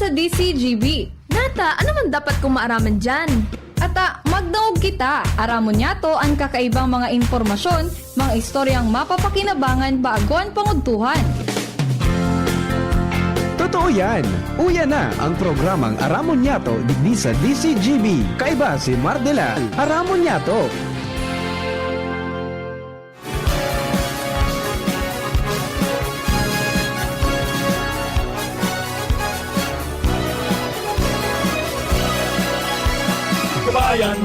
sa DCGB. Nata, ano man dapat kong maaraman dyan? Ata, magdaog kita. Aramon niya to ang kakaibang mga impormasyon, mga istoryang mapapakinabangan baguan pangudtuhan. Totoo yan. Uya na ang programang Aramon Yato digdi sa DCGB. Kaiba si Mardela. Aramon Yato. Kabayan,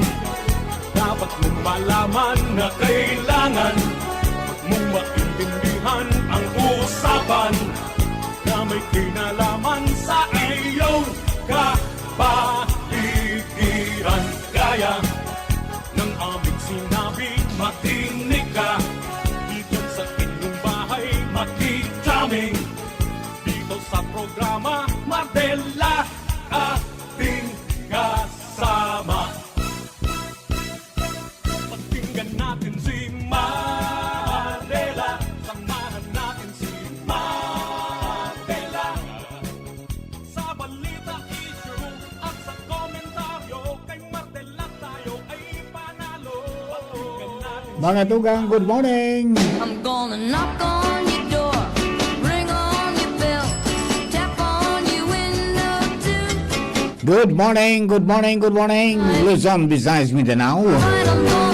dapat mong malaman na kailangan mong maintindihan ang usapan na may kinalaman sa iyong kapaligiran. Gaya ng aming sinabi, makinig ka. Dito sa inyong bahay, makijaming. Dito sa programa, Mardela, ating kasama. Pakinggan natin si Mardela. Samahan natin si Mardela. Sa balita, issue at sa komentaryo, kay Mardela tayo ay panalo. Pakinggan natin Mga tugang, good morning! I'm gonna knock on your door, ring on your bell, tap on your window too. Good morning, good morning, good morning! Luzon, Visayas, Mindanao.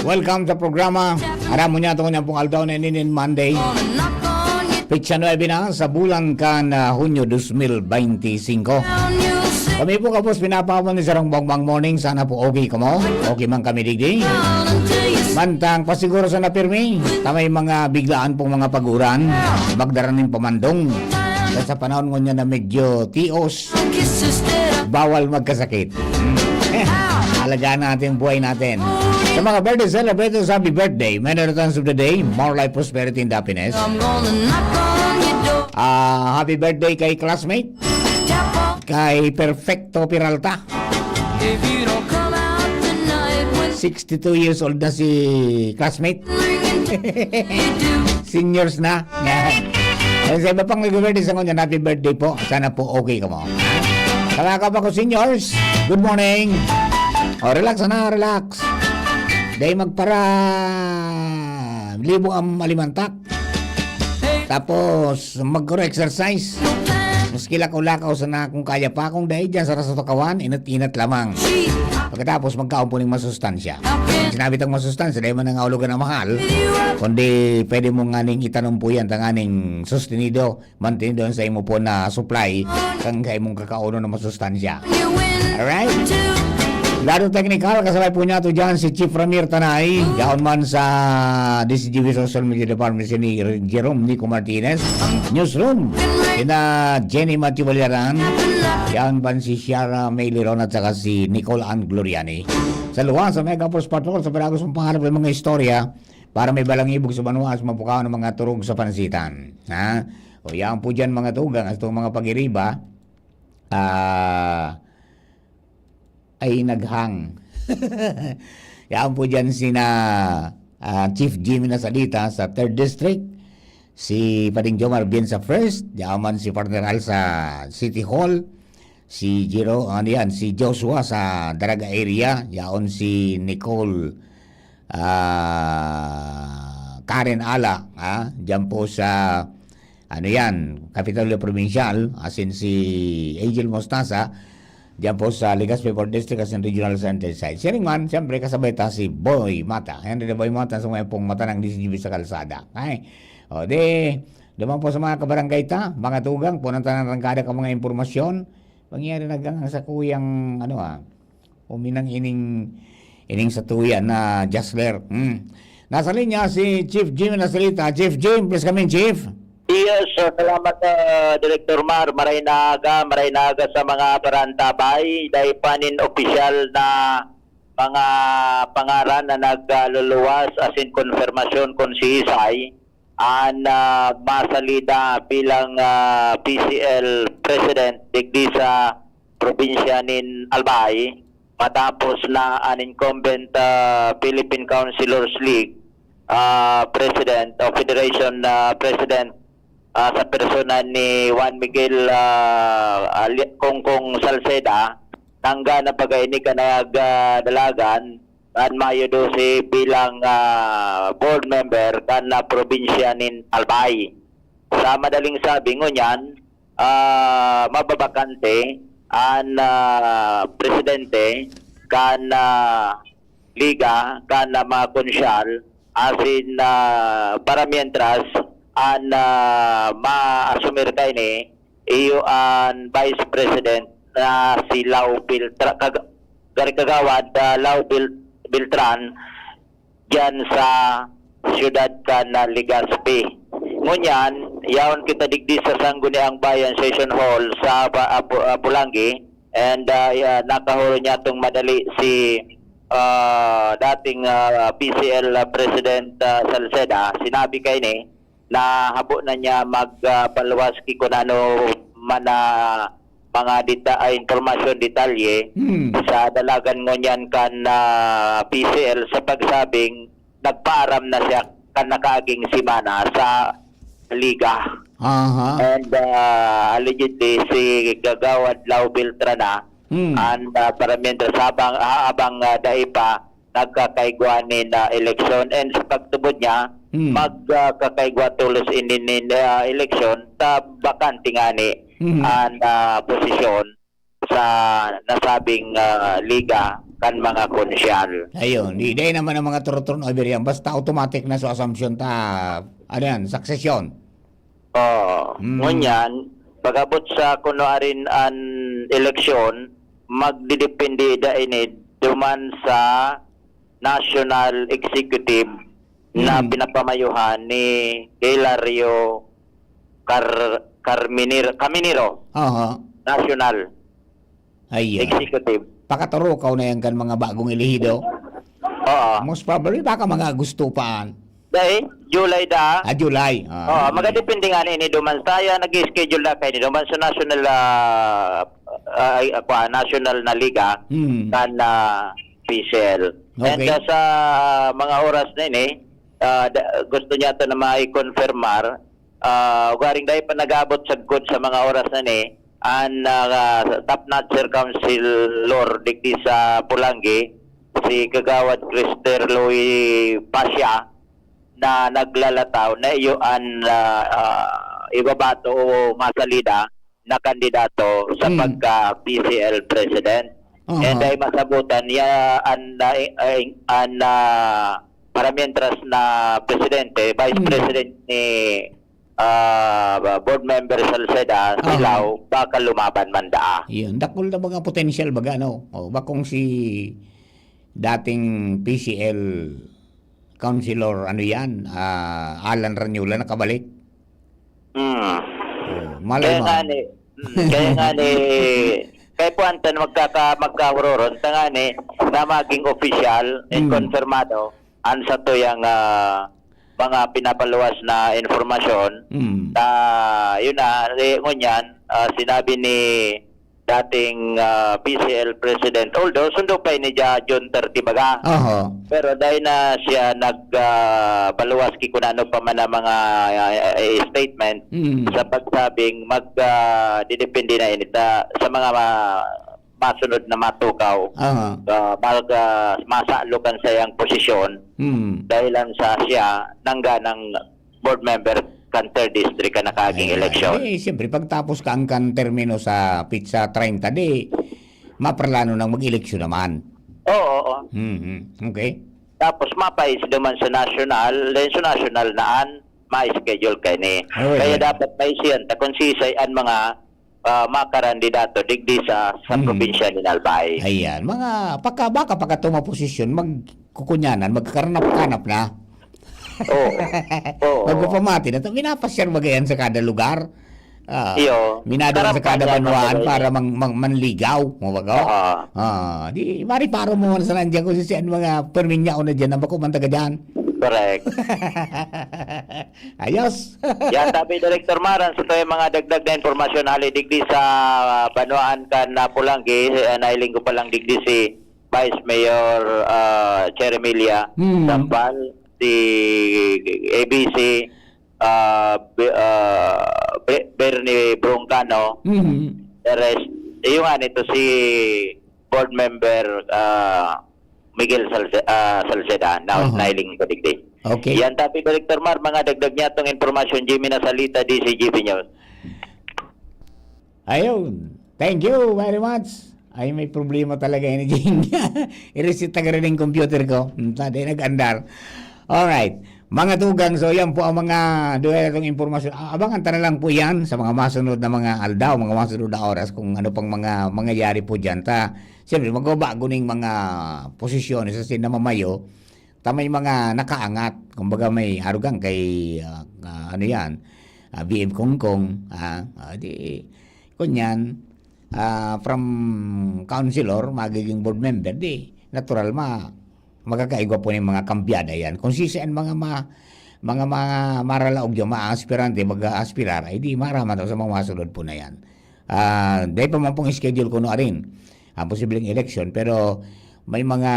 Welcome sa programa. Aramon niya ito kanyang pong aldaw na inin Monday. Gonna knock on your Pitsa 9 na sa bulan kan Hunyo 2025. down, you'll sit Kami po kapos pinapawon ni Sarong Bongbang Morning. Sana po okay ka mo. Okay man kami digdi. down until you Mantang pasiguro sa napirmi. Tamay mga biglaan pong mga paguran. Magdaraning pamandong. At sa panahon niya na medyo tios. kiss instead of Bawal magkasakit. Alagaan natin buhay natin. Sa mga birthday celebrators, happy birthday. Many returns of the day. More life, prosperity, and happiness. I'm gonna knock on your door, Happy birthday kay classmate. tap on. Kay Perfecto Peralta. If you don't come out tonight when 62 years old na si classmate. ringing, you do. Seniors na. Yan. Sa iba pang nag-birthday sa kanya, happy birthday po. Sana po okay ka mo. Kalakap ako seniors. Good morning. O, relax na, relax. Dahil magpara libo ang malimantak. Tapos mag-exercise. Maski lakaw-lakaw sana kung kaya pa. Kung dahil dyan sa rasatokawan, inat-inat lamang. She, Pagkatapos magkaumpo ng masustansya. how can Sinabi tang masustansya, dahil man nangahulugan na mahal. you up? Kundi pwede mo nga ning itanong po yan tang aning sustenido, mantinido sa imo po na supply kang kay mong kakauno na masustansya. You win Alright? too. Lado technical, kasabay po niya to dyan si Chief Ramir Tanay, yaon man sa DCGB Social Media Department si ni Jerome Nico Martinez, Newsroom, sina Jenny Matthew Valyaran, yaon man si Ciara May Liron at saka si Nicole Ann Gloriani. Sa luwa, sa Mega Force Patrol, sa Peragos mong pangarap ng mga istorya, para may balang ibog sa manuas, mapukaw ng mga turog sa pansitan. Ha? O yaon po dyan mga tugang, at itong mga pag-iriba, ay naghang. Yan po dyan sina Chief Jimmy Nasalita sa 3rd District, si Pading Jomar Bien sa 1st, yaman si Partner Al sa City Hall, si si Joshua sa Daraga area, yaon si Nicole Karen Ala, dyan po sa Kapitolyo Provincial, as in si Angel Mostaza, diyan po sa Legazpi 4th District as in Regional Center side. Sharing man, siyempre kasabay ta si Boy Mata. Henry de Boy Mata sa mga pong mata ng DCGB sa kalsada. Okay? O duman po sa mga kabarangay ta, mga tugang, punang tanang rangkada ka mga impormasyon. Pangyari nagang sa kuyang, uminang ining sa tuyan na Jasler. Nasa linya si Chief Jim Nasalita. Chief Jim, please come in, Chief. Yes, salamat Director Mar. Maray naga sa mga barantabay. Dahil panin opisyal na mga pangaran na nagluluwas as in konfirmasyon kung si Isay an masalida bilang PCL President digdi sa probinsya nin Albay matapos na an incumbent Philippine Councilors League President o Federation President sa persona ni Juan Miguel Kongkong Salceda nangga na pagay ni kanag dalagan kan Mayo 12 bilang board member kan na probinsya nin Albay. Sa madaling sabi ngunyan, mababakante ang presidente kan liga kan mga konsyal asin para mientras an ma-asumir kay ni iyo an Vice President na si Lau Kagawad Lau Beltran dyan sa siyudad ka na Legazpi. Ngunyan, yaon kita digdi sa Sangguniang Bayan Session Hall sa Pulangi and nakahuro niya itong madali si dating PCL President Salceda. Sinabi kay ni na habo na niya magpalwas kung ano man mga informasyon detalye sa dalagan ngunyan kan PCL sa pagsabing nagpaaram na siya kan nakaaging simana sa liga. And allegedly si Gagawad Lau Beltrana and para mientras habang daipa nagkakaigwanin na eleksyon and sa pagtubod niya magkakaigwa tulos inin eleksyon ta bakante ngani ang posisyon sa nasabing liga kan mga konsyal. Ayun, di naman ang mga turuturo ng Iberian, basta automatic na sa assumption ta, ano yan, succession. Ngunyan, pagabot sa kuno arin an eleksyon, magdidepende da ini duman sa National Executive na pinapamayuhan ni Hilario Caminero, National Executive. Pakaturo ka na yan kan mga bagong ilihido. Most probably, baka mga gusto paan. Dahil, July da. July. Magadepende nga ni duman saya nag-schedule na kayo ni duman sa national national na liga kan PCL. Okay. And sa mga oras na ini, gusto niya ito na mai-confirmar. Garing dahil pa nag-abot sagkod sa mga oras na ni, ang top notcher councilor digdi sa Pulangi, si Kagawad Crister Louis Pasya, na naglalataw na iyo ang ibabato o masalida na kandidato sa pagka-PCL President. And ay masabutan niya ang para mientras na Presidente, Vice President ni board member Salceda, silaw, baka lumaban man daa. Yun, dakol na mga potential baga, no? Bakong si dating PCL councilor, ano yan, Alan Ranyula nakabalik. Malay mo. Kaya nga ni, kaya puwantan magkahuroron, tanga ni, na maging official and konfirmado, ansa to yung mga pinapaluwas na informasyon na yun na, ngunyan, sinabi ni dating PCL President, although sundo pa ni John 30 baga. Pero dahil na siya nagpaluwas kung ano pa man ang mga statement sa pagsabing didepende na inita sa mga masunod na matukaw masalukan sa iyang posisyon dahilan sa siya nangga ng board member kan 3rd district ka nakaging eleksyon. Siyempre pagtapos ka ang termino sa pizza 30 di maparlano nang mag-eleksyon naman. Oo. Okay. Tapos mapais naman sa national, then sa national naan ma-schedule kay ni. Kaya dapat may siyan ta konsisay ang mga makarandidato digdi sa probinsya ni Albay. Ayan, mga baka tuma posisyon magkukunyanan, magkakanap-kanap na. Magpapamati na ito. Minapasyar magayan sa kada lugar. Minadala sa kada banwaan para manligaw. Di mari paro mo sa nandiyan kung sisian mga perminya ko na dyan. Nabako man taga dyan. Correct. Ayos. Yan, sabi Director Maran, sa ito yung mga dagdag na informasyon digdi sa Banwaan kan na Pulangi, nailing ko palang digdi si Vice Mayor Cheremilia Sampal, si ABC, Bernie Broncano. The rest, yung nito si board member Miguel Salceda, now smiling ko digdi. Okay. Yan tapi Director Mar, mga dagdag niya itong informasyon, Jimmy Nasalita, DCGP News. Ayun. Thank you very much. Ay, may problema talaga yun, Jing. I-reset na rin yung computer ko. Tadi nag-andar. Alright. Mga tugang, so yan po ang mga duwela itong informasyon. Abangan ta na lang po yan sa mga masunod na mga aldaw, mga masunod na oras kung ano pang mga mangyayari po dyan. Siyempre, magbabago ng mga posisyon sa sinamamayo. May mga nakaangat. Kumbaga may harugang kay ano yan, BM Kongkong. Kunyan, from councilor, magiging board member, di natural magkakaigwa po ng mga kambyada yan. Kung sisaan mga maralaog yung mga aspirante, mag-aspirar, ay di marama sa mga masunod po na yan. Dahil pa man pong schedule ko na rin ang posibleng election, pero may mga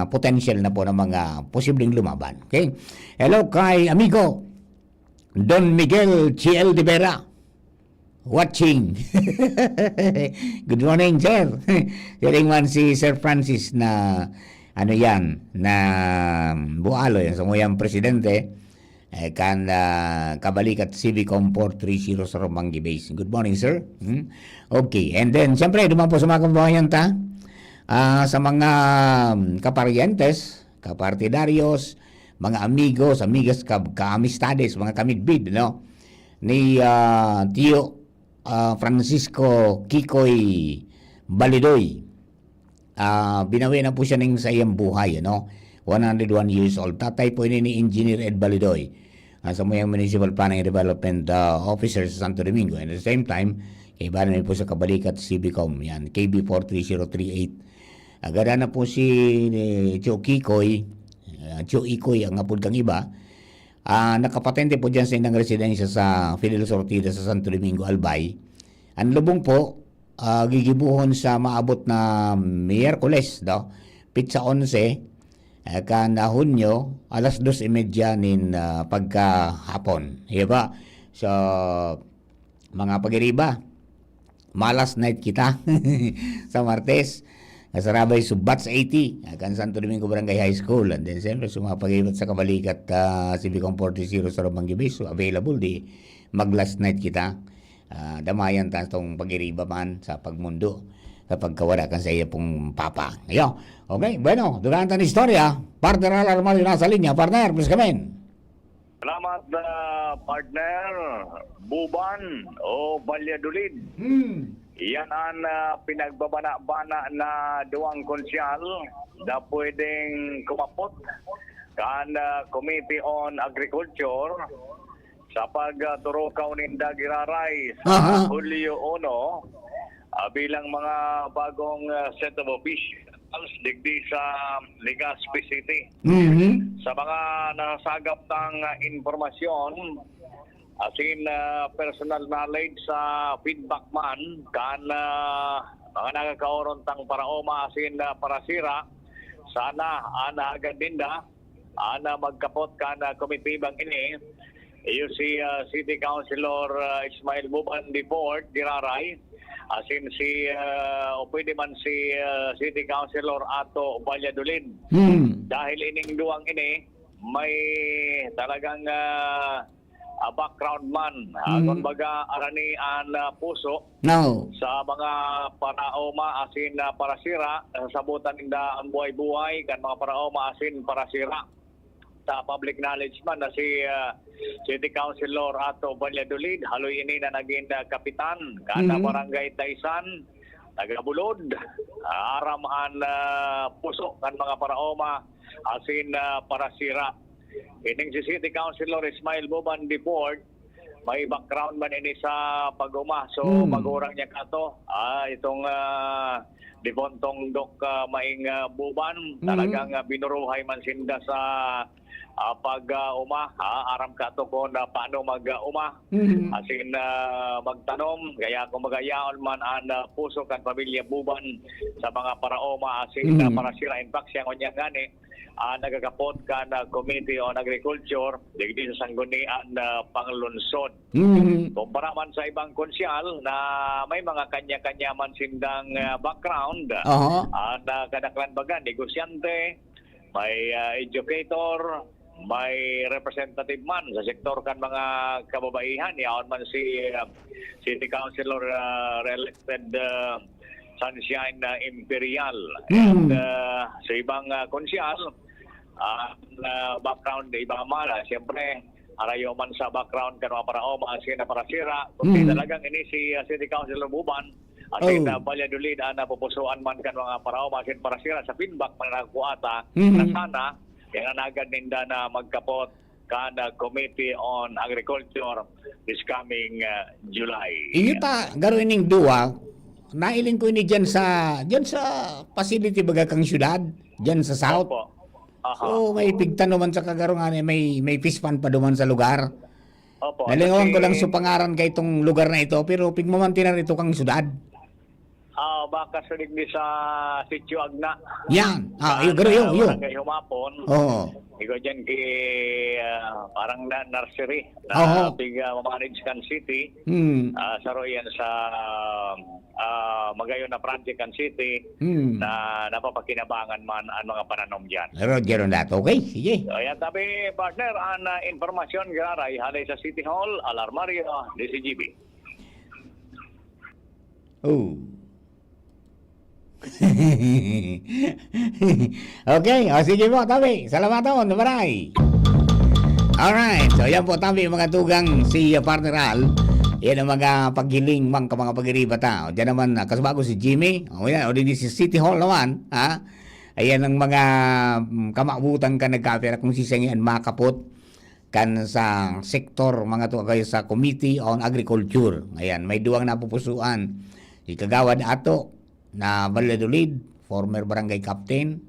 potential na po ng mga posibleng lumaban. Okay? Hello kay amigo Don Miguel Chiel de Vera. Watching. Good morning, sir. Yaring man si Sir Francis na ano yan, na bualo yan, sumuyang presidente kan kabalikat Civicom 430 sa Romanggi Base. Good morning, sir. Okay, and then siyempre duman po sa mga kababayan sa mga kaparientes, kapartidaryos, mga amigos, amigas, kaamistades, mga kamigbid, no? Ni Tio Francisco Kikoy Balidoy. Binawi na po siya ng sa iyang buhay, no? 101 years old. Tatay po ini ni Engineer Ed Balidoy, sa Muyang Municipal Planning and Development Officer sa Santo Domingo. And at the same time, iba na po sa kabalikat Civicom, yan, KB 43038. Agada na po si Cho Kikoy, Cho Ikoy ang apod kang iba. Nakapatente po dyan sa inang residensya sa Fidel Sortida sa Santo Domingo, Albay. Ang lubong po, gigibuhon sa maabot na Miyerkules, no? Pitsa 11, kan Hunyo, alas 2:30 nin pagkahapon. Diba? So, mga pag-iriba, malas night kita sa Martes. Nasarabay Subats 80 kan Santo Domingo Barangay High School, and then siyempre sumapag-ibat sa kabalikat Civicom 430 sa Romanggi Base. So available di mag last night kita damayan ta tong pag-iriba man sa pagmundo kapag kawala kan sa iya pong papa. Ayo. Okay, bueno, durante ang istorya, partner Alarmal yung nasa linya. Partner, please come in. Salamat partner Buban o Valladolid. Yan ang pinagbabana-bana na duwang konsyal na pwedeng kumapot kan Committee on Agriculture sa pagturukaw ninda giraray sa Hulyo 1 bilang mga bagong set of officials digdi sa Legazpi City. Sa mga nasagap ng informasyon, asin personal knowledge sa feedback man kan mga nagkakaroon tang paraoma asin parasira, sana ana agad dinda ana magkapot kan committee bang ini iyo si City Councilor Ismail Buban Deport Diraray, asin si o pwede man si City Councilor Ato Valladolid. Dahil ining duwang ini may talagang background man, kumbaga arani ang puso sa mga paraoma asin parasira, sabutan ninda ang buhay-buhay kan mga paraoma asin parasira. Sa public knowledge man na si City Councilor Ato Valladolid, haloy ini na naging kapitan kana barangay Taisan, Tagabulod, aram ang puso kan mga paraoma asin parasira. Ining si City Councilor Ismail Buban Deport, may background man ini sa pag-uma. So magurang niya kato itong Dibontong Dok Maing Buban, talagang binuruhay man sinda sa pag aram ka to kung paano mag-uma. Asin magtanom, kaya kung magayaon man ang puso kan pamilya Buban sa mga paraoma, asin para sila in fact siya ngonya gani, nagakapot ka na Committee on Agriculture, digdi sa sanggunian panglunsod. Kumpara man sa ibang konsyal na may mga kanya-kanya man sindang background, na kadaklan baga, negosyante, may educator, may representative man sa sektor kan mga kababaihan, yaon man si City Councilor re-elected Sunshine Imperial. And sa ibang konsyal, background iba mala, siyempre arayo man sa background kan mga paraoma asin na parasira, kung talagang ini si City Councilor Buban asin na Valladolid na pupusuan man kan mga paraoma asin parasira sa feedback man nagkuata na sana kaya nagad ninda na magkapot kan Committee on Agriculture this coming July. Iyo ta garo ining duwa, nailing ko ini diyan sa facility baga kang syudad, diyan sa south. Opo. So may pigtan naman sa kagarungan, may fish pan pa duman sa lugar. Opo. Nalingawan ko lang sa pangaran kay itong lugar na ito, pero pigmamantinan ito kang syudad. Baka sulig ni sa Sitio Agna. Yan. Iyo garo yo. Barangay Humapon. Oo. Ikaw dyan parang nursery na manage kan city. Sa Royan sa Magayon na Project kan city na napapakinabangan man ang mga pananom dyan. Roger on that. Okay, sige. So, ayan, tapi partner, ang informasyon gararay halay sa City Hall, Alarmario, DCGB. Oh. Okay, sige po, Tabi. Salamat po, nabaray. Alright, so yan po, Tabi, mga tugang si Partner Al. Yan ang mga paghiling, mga pagiribata. O, dyan naman, kasabago si Jimmy. O yan, o din si City Hall naman. Ha? Ayan ang mga kamabutan ka nagkapira kung sisangian makapot kan sa sektor, mga to kayo sa Committee on Agriculture. Ayan, may duwang napupusuan. Si Kagawad Ato na Valladolid, former barangay captain.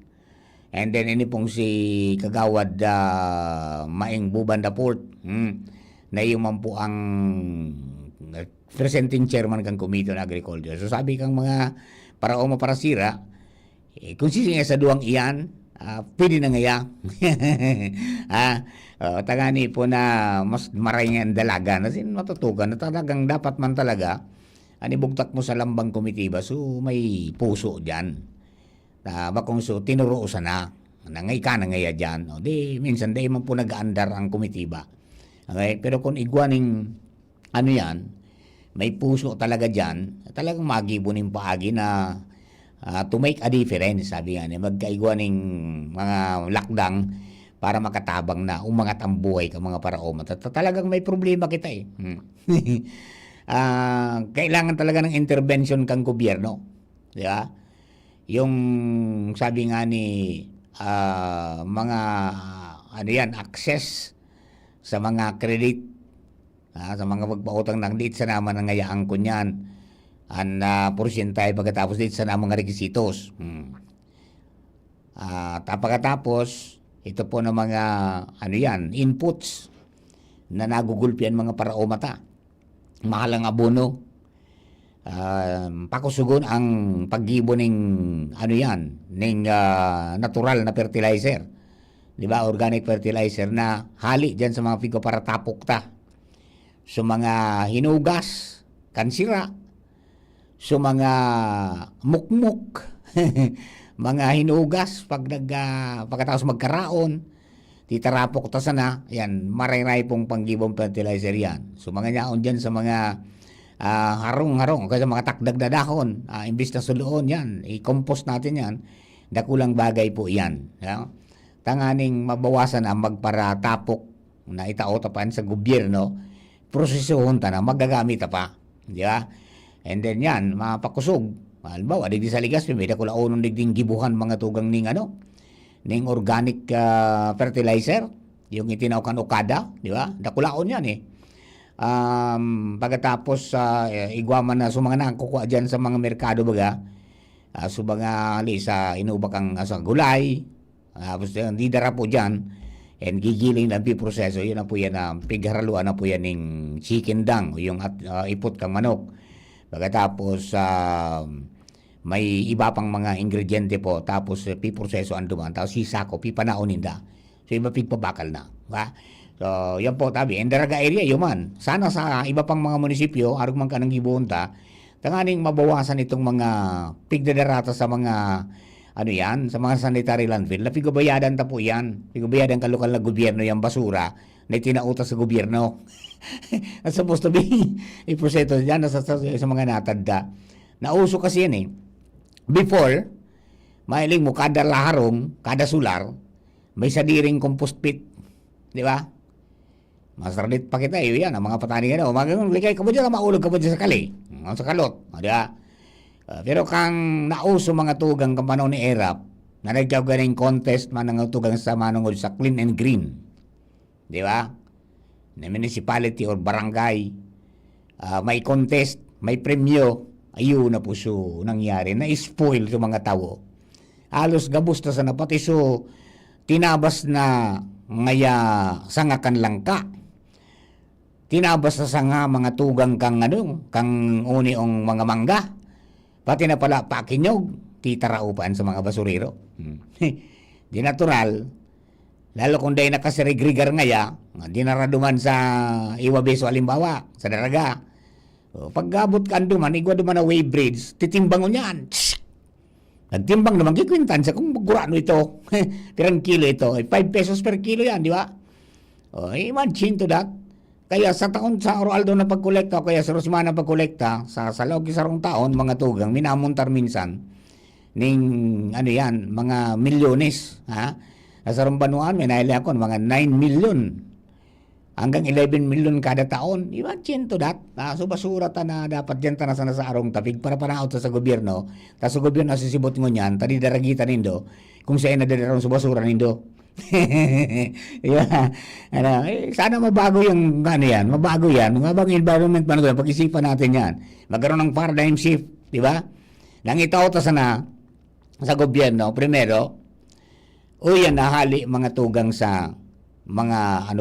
And then ini pong si Kagawad Maing Buban Daport. Na yung man po ang presenting chairman kang Committee on Agriculture. So sabi kang mga paraoma parasira, kung sisinga sa duwang iyan, pwede na ngaya. Tagani po na mas maray nga ang dalaga na matutugan na talagang dapat man talaga anibugtak mo sa lambang komitiba, so may puso dyan. Bakong so tinuro sana, nangay ka na ngaya dyan. O, di, minsan di man po nag-aandar ang komitiba. Okay? Pero kung igwaning ano yan, may puso talaga dyan, talagang magibunin paagi na to make a difference, sabi nga niya, magkaigwaning mga lakdang para makatabang na umangat ang buhay ka mga paraoma. Talagang may problema kita eh. Kailangan talaga ng intervention kang gobyerno. Di ba? Yung sabi nga ni mga ano yan, access sa mga credit, sa mga pagpautang ng date sa naman ng ngayaang kunyan, ang porsyentay pagkatapos date sa namang requisitos. Pagkatapos, ito po ng mga ano yan, inputs na nagugulpian mga paraomata. Mahalang abono, pakusugon ang paggibo ng ano yan, ng natural na fertilizer, di ba, organic fertilizer na hali dyan sa mga pigo para tapok ta, sa mga hinugas, kansira, sa mga mukmuk, mga hinugas pagkatapos magkaraon, titarapok ta sana, yan, maray-ray pong panggibong fertilizer yan. So mga nyaon dyan sa mga harong-harong, kasi mga takdag na dahon, imbis na suluon yan, i-compost natin yan, dakulang bagay po yan. Yeah? Tanganing mabawasan ang magparatapok na itaotapan sa gobyerno, prosesuhon ta na, magagamit pa. Di ba? And then yan, mapakusog. Halimbawa, digdi sa ligas, may dakulaon digding gibuhan mga tugang ning ano, ning organic fertilizer, yung itinawag Okada, di ba? Dakulaon yan eh. Pagkatapos igwaman na sa mga nangkukuha dyan sa mga merkado baga, sa mga sa inubak ang sa gulay, tapos hindi dara po dyan, and gigiling lang pi proseso, yun na po yan, pigharaluan na po yan ng chicken dang, yung ipot kang manok. Pagkatapos, may iba pang mga ingrediente po, tapos pi proseso ang duman, tapos sisako, pi panaunin da. So, iba pigpabakal na. Ba? So, yan po tabi. And Daraga area, yun man. Sana sa iba pang mga munisipyo, arog man ka nang gibunta, tanganing mabawasan itong mga pigdadarata sa mga sa mga sanitary landfill, na pigobayadan ta po yan. Pigobayadan ka lokal na gobyerno yung basura na itinautas sa gobyerno. At supposed to be, iproseto yan sa mga natanda. Nauso kasi yan eh. Before, mailing mo kada laharong, kada sular, may sadiring compost pit. Di ba? Masarnit pa kita, yun yan, ang mga patani ka na. Ligay ka mo dyan, maulog ka mo dyan sa kali. Sa kalot. Di ba? Pero kang nauso mga tugang kampanaw ni ERAP, na nagkagaling contest man ng tugang sa manungod sa clean and green. Di ba? Na municipality or barangay, may contest, may premyo, ayun na po so nangyari, na spoil sa mga tao. Halos gabos na sa napati so tinabas na ngaya sangakan lang ka. Tinabas na sanga mga tugang kang uniong mga mangga. Pati na pala pakinyog, titaraupan sa mga basurero. Di natural, lalo kung day nakasirigrigar ngaya, di naraduman sa iwabeso alimbawa, sa Daraga. Pag-abot ka duman, igwa duman na wave bridge, titimbang mo niyan. Nagtimbang naman, kikwintan sa kung gurano ito. Pirang kilo ito, 5 pesos per kilo yan, di ba? Imagine to that. Kaya sa taon sa Oroaldo na pagkolekta, kaya sa Rosmana na pagkolekta, sa loob isang taon, mga tugang, minamuntar minsan, ning, mga milyones, ha? Sa Rombanuan, may nahili ako, mga 9 million, hanggang 11 million kada taon. Imagine to that. So basura ta na dapat dyan ta na sana sa arong tapig para panaot sa gobyerno. Tapos sa gobyerno sisibot ngo niyan, tadi daragita nindo, kung siya na dadaron sa basura nindo. Sana mabago yung mabago yan, mabago yung environment pa na pag-isipan natin yan, magkaroon ng paradigm shift, di ba? Nang itaw ta sana sa gobyerno, primero, nahali mga tugang sa mga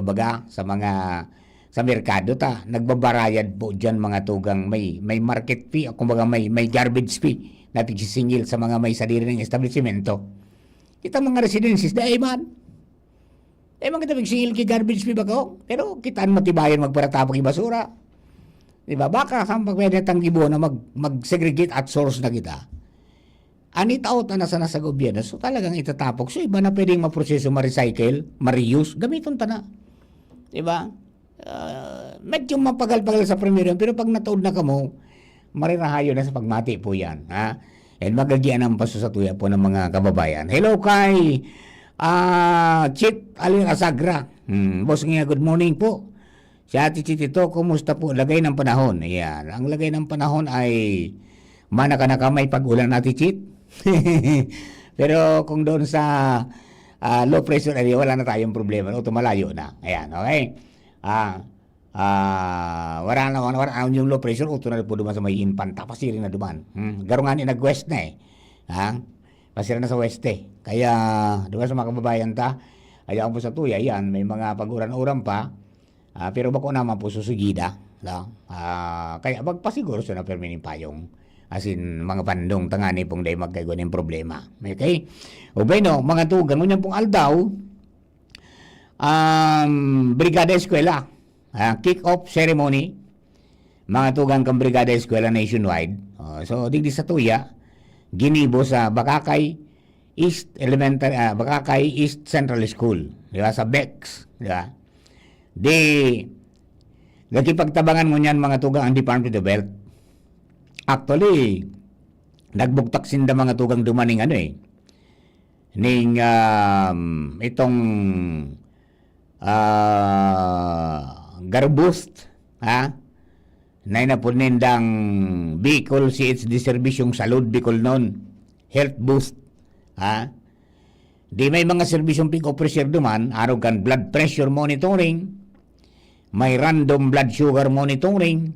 sa merkado ta, nagbabarayad po dyan mga tugang, may market fee, kumbaga may garbage fee na pigsisingil sa mga may sarili ng establishmento. Kita mga residences, kita pigsingil ki garbage fee ba ko? Pero kitaan matibayan magparatapang ibasura. Diba? Baka saan pagpwede tanggibo na mag-segregate at source na kita. Anit out na nasa gobyerno, so talagang itatapok. So iba na pwedeng maproseso, ma-recycle, ma-reuse, gamiton ta na. Diba? Medyo mapagal-pagal sa primero, pero pag nataod na ka mo, marirahayo na sa pagmati po yan. Ha? And magagian ang paso sa tuya po ng mga kababayan. Hello kay Chit Aling Asagra. Boss nga, good morning po. Si Ate Chit ito, kumusta po? Lagay ng panahon. Ayan. Ang lagay ng panahon ay mana ka na kamay pag-ulan Ate Chit. Pero kung doon sa low pressure area, wala na tayong problema. O tumalayo na. Ayan, okay? Wala na yung low pressure, uto na po duman sa may Infanta, pasirin na duman. Garungan nag-west na eh. Pasirin na sa west eh. Kaya, duman sa mga kababayan ta, ayaw po sa tuya, yan, may mga pag-uran-uran pa, pero bako naman po susigida. Kaya magpasiguro siya na permining payong. As in, mga pandong tangani pong day magkaigo ng problema. Okay? O no, mga tugang, ngunyan pong aldaw, Brigada Eskwela, kick-off ceremony, mga tugang kang Brigada Eskwela nationwide. So, digdi sa tuya, ginibo sa Bakakay East Bakakay East Central School, di ba? Sa BEX, di ba? Nagkipagtabangan mo niyan mga tugang ang Department of Health. Actually, nagbugtak sinda mga tugang dumaning itong Garboost, na inapunindang Bicol CHD Servisyong Salud Bicol non, Health Boost, di may mga serbisyong pig-officer duman, araw kan blood pressure monitoring, may random blood sugar monitoring,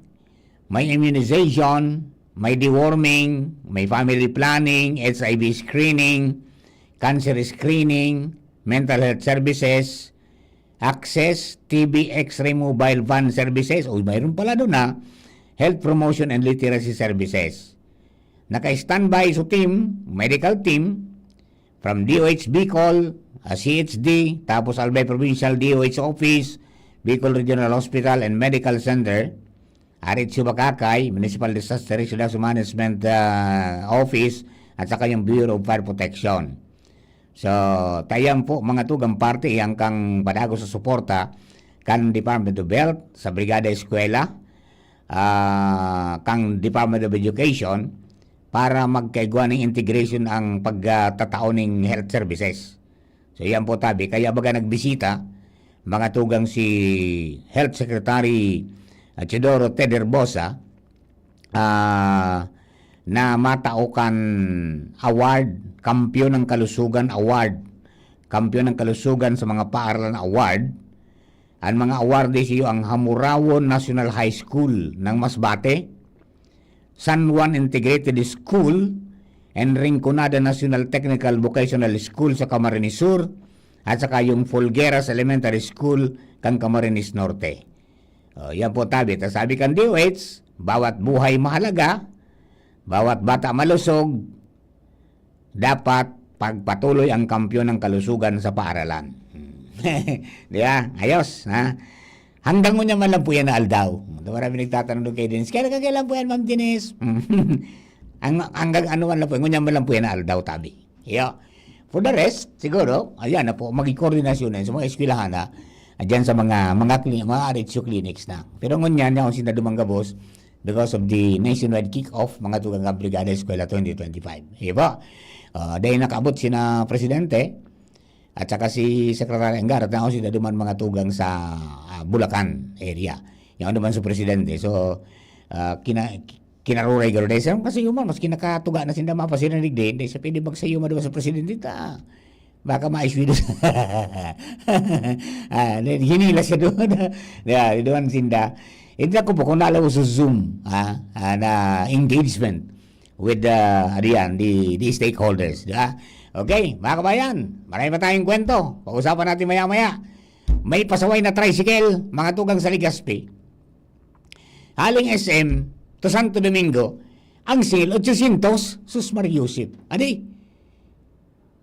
may immunization, may deworming, may family planning, HIV screening, cancer screening, mental health services, Access TB X-ray mobile van services. O, mayroon pala doon na health promotion and literacy services. Naka-standby sa team, medical team, from DOH Bicol, CHD, tapos Albay Provincial DOH Office, Bicol Regional Hospital and Medical Center, Arit Subakakay, Municipal Disaster Risk Management Office, at saka yung Bureau of Fire Protection. So, tayan po mga tugang parte ang kang padago sa suporta kan Department of Health, sa Brigada Eskwela, kang Department of Education, para magkaigwa ng integration ang pagtatao ng health services. So, yan po tabi. Kaya baga nagbisita, mga tugang si Health Secretary Chidoro Ted Herbosa, na mataukan award, Kampiyon ng Kalusugan Award, Kampiyon ng Kalusugan sa mga paaralan award. Ang mga awardees iyo ang Hamurawon National High School ng Masbate, San Juan Integrated School, and Rinconada National Technical Vocational School sa Camarines Sur, at saka yung Folgueras Elementary School kang Camarines Norte. Yan po tabi. Sabi kan DOH, bawat buhay mahalaga, bawat bata malusog, dapat pagpatuloy ang kampiyon ng kalusugan sa paaralan. Di ba? Ayos, ha? Hanggang ngunya man lang po yan na aldaw. Marami nagtatanong doon kay Dennis, kailan po yan, Ma'am Dennis? Hanggang ano man lang po, ngunya man lang po yan na aldaw, tabi. Yeah. For the rest, siguro, ayan na po, mag-koordinasyon na sa mga eskwelahan na, dyan sa mga RHU clinics na. Pero ngunyan, yung sinadumang gabos, because of the nationwide kick-off, mga tugang Brigada Eskwela 2025. Diba? Dahil nakaabot sina Presidente, at saka si Secretary Engar, at ako sinaduman mga tugang sa Bulacan area. Yung naman sa Presidente. So, kinaruray garo dahil kasi yung mas kinakatuga na sinda mapasirinig din, dahil sa pwede magsayo doon sa Presidente, baka ma-issue doon. Hinila siya doon. Doon sinda. Hindi ko po kung nalaw sa Zoom na engagement with the stakeholders. Okay, mga kabayan, marami pa tayong kwento. Pag-usapan natin maya-maya. May pasaway na tricycle, mga tugang sa Legazpi. Haling SM to Santo Domingo, ang sale 800, sus Mariusip. Adi,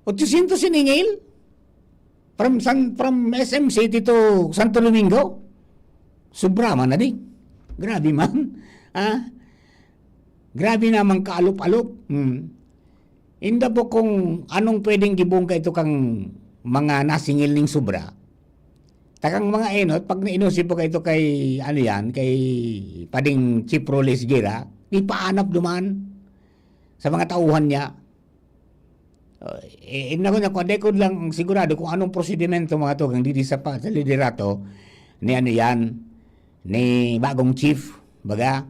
800 siningil? From SM City to Santo Domingo? Sobra man, adi. Grabe man. Grabe naman kaalop-alop. Hindi po kung anong pwedeng gibungka ito kang mga nasingil ning sobra. Takang mga enot, pag nainusip po kayo kay, kay pading Chief Roles Gira, ipaanap duman sa mga tauhan niya. Ko lang sigurado kung anong prosedimento mga to, kung dito sa liderato, ni ni bagong chief, baga,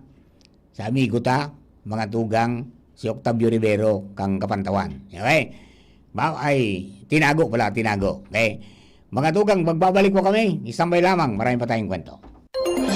sa amigo ta, mga tugang, si Octavio Rivero, kang Kapantawan. Okay? Tinago. Okay? Mga tugang, magbabalik po kami. Isambay lamang. Marami pa tayong kwento.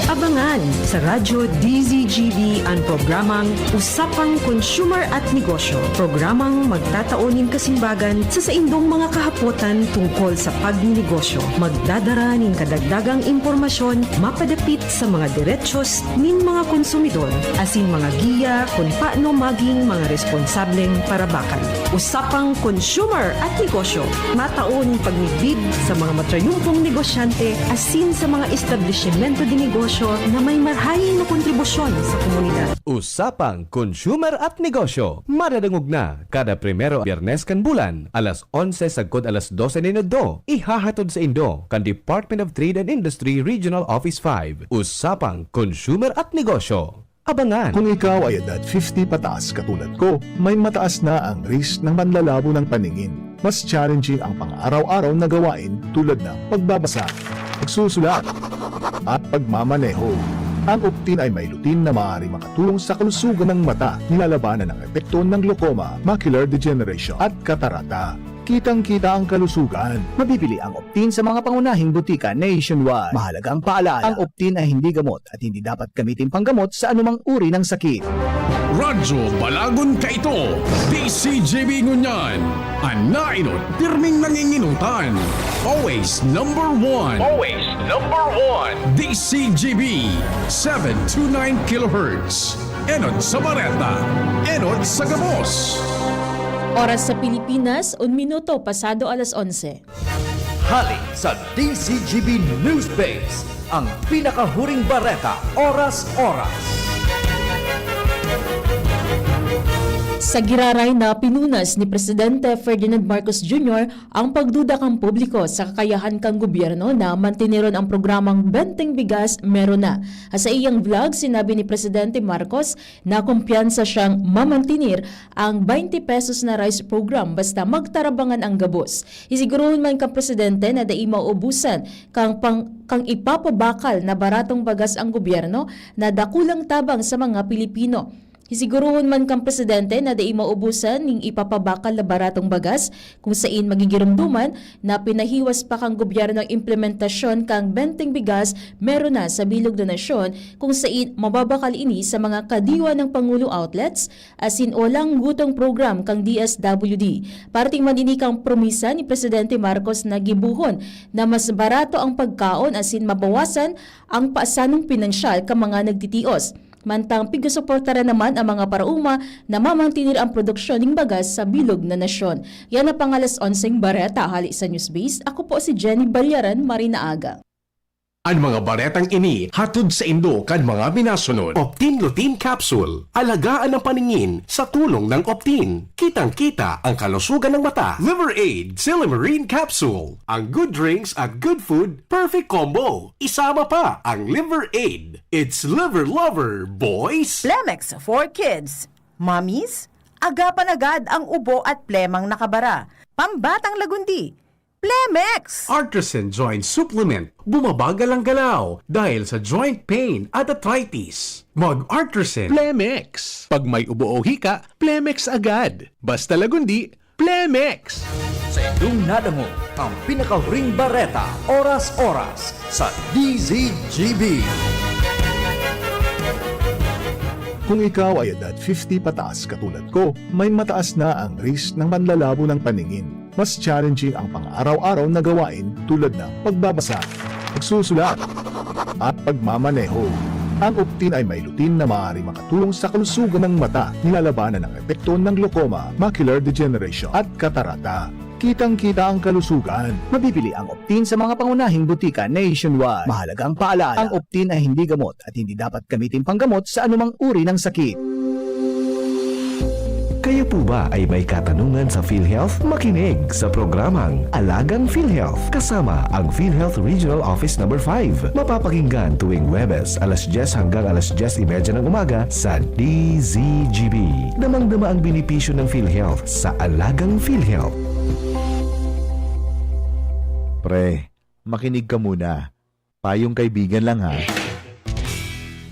Abangan sa Radyo DZGB ang programang Usapang Consumer at Negosyo. Programang magtataunin kasimbagan sa saindong mga kahapotan tungkol sa pagninegosyo. Magdadara nin kadagdagang impormasyon mapadapit sa mga diretsyon nin mga konsumidor asin mga giya kung paano maging mga responsableng parabakan. Usapang Consumer at Negosyo. Mataon pagnigbid sa mga matrayumpong negosyante asin sa mga establishmento di negosyo na may marhaing na kontribusyon sa komunidad. Usapang Consumer at Negosyo. Madadangog na kada primero Biyernes kan bulan, alas 11 sagkod alas 12 minuto. Ihahatod sa Indo kan Department of Trade and Industry Regional Office 5. Usapang Consumer at Negosyo. Abangan! Kung ikaw ay edad 50 pataas katulad ko, may mataas na ang risk ng panlalabo ng paningin. Mas challenging ang pang-araw-araw na gawain tulad ng pagbabasa, pagsusulat, at pagmamaneho. Ang Optin ay may lutin na maaari makatulong sa kalusugan ng mata, nilalabanan ang epekto ng glaucoma, macular degeneration at katarata. Kitang-kita ang kalusugan. Mabibili ang Optin sa mga pangunahing butika nationwide. Mahalaga ang paalala, ang Optin ay hindi gamot at hindi dapat gamitin panggamot sa anumang uri ng sakit. Radyo Balagon Kaito, DCGB Ngunyan, Anainot, pirming nanginginutan. Always number one. Always number one. DCGB, 729 kHz. Enot sa Bareta, Enot sa Gabos. Oras sa Pilipinas, 1 minuto pasado alas 11. Hali sa DCGB News Base, ang pinakahuring bareta, oras-oras. Sa giraray na pinunas ni Presidente Ferdinand Marcos Jr. ang pagduda kang publiko sa kakayahan kang gobyerno na mantiniron ang programang Benteng Bigas Meron Na. Sa iyang vlog, sinabi ni Presidente Marcos na kumpiyansa siyang mamantinir ang 20 pesos na rice program basta magtarabangan ang gabos. Isiguruhon man kang Presidente na dai mauubusan kang ipapabakal na baratong bagas ang gobyerno na dakulang tabang sa mga Pilipino. Isiguruhon man kang Presidente na dai maubusan ning ipapabakal na baratong bagas kung saan magigirumduman na pinahiwas pa kang gobyerno ang implementasyon kang Benteng Bigas Meron Na sa bilog na nasyon kung saan mababakal ini sa mga kadiwa ng Pangulo outlets asin olang gutong program kang DSWD. Parting man ini kang promisa ni Presidente Marcos na gibuhon na mas barato ang pagkaon asin mabawasan ang paasanong pinansyal ka mga nagtitios. Mantang pigasuportara naman ang mga parauma na mamantinir ang produksyon ng bagas sa bilog na nasyon. Yan ang pangalas 11 bareta hali sa Newsbase. Ako po si Jenny Balyaran, Marina Aga. Ang mga baretang ini hatod sa Indo kan mga binasunod. Optin Lutein Capsule. Alagaan ang paningin sa tulong ng Optin. Kitang-kita ang kalusugan ng mata. Liver Aid Silimarine Capsule. Ang good drinks at good food, perfect combo. Isama pa ang Liver Aid. It's liver lover, boys! Plemex for kids. Mommies, agapan agad ang ubo at plemang nakabara. Pambatang lagundi. Plemex! Artisan Joint Supplement. Bumabagal ang galaw dahil sa joint pain at arthritis. Mag-Artisan. Plemex. Pag may ubo o hika, Plemex agad. Basta lagundi, Plemex. Sa inyong nadango, ang pinakahuring bareta, oras-oras sa DZGB. Kung ikaw ay edad 50 pataas katulad ko, may mataas na ang risk ng panlalabo ng paningin. Mas challenging ang pang-araw-araw na gawain tulad ng pagbabasa, pagsusulat, at pagmamaneho. Ang Optin ay may lutein na maaaring makatulong sa kalusugan ng mata, nilalabanan ng epekto ng glaucoma, macular degeneration at katarata. Kitang-kita ang kalusugan. Mabibili ang Optin sa mga pangunahing butika nationwide. Mahalagang paalala, ang Optin ay hindi gamot at hindi dapat gamitin panggamot sa anumang uri ng sakit. Kayo po ba ay may katanungan sa PhilHealth? Makinig sa programang Alagang PhilHealth kasama ang PhilHealth Regional Office No. 5. Mapapakinggan tuwing Huwebes alas 10 hanggang alas 10:30 ng umaga sa DZGB. Damang-dama ang benepisyo ng PhilHealth sa Alagang PhilHealth. Pre, makinig ka muna. Payong kaibigan lang ha.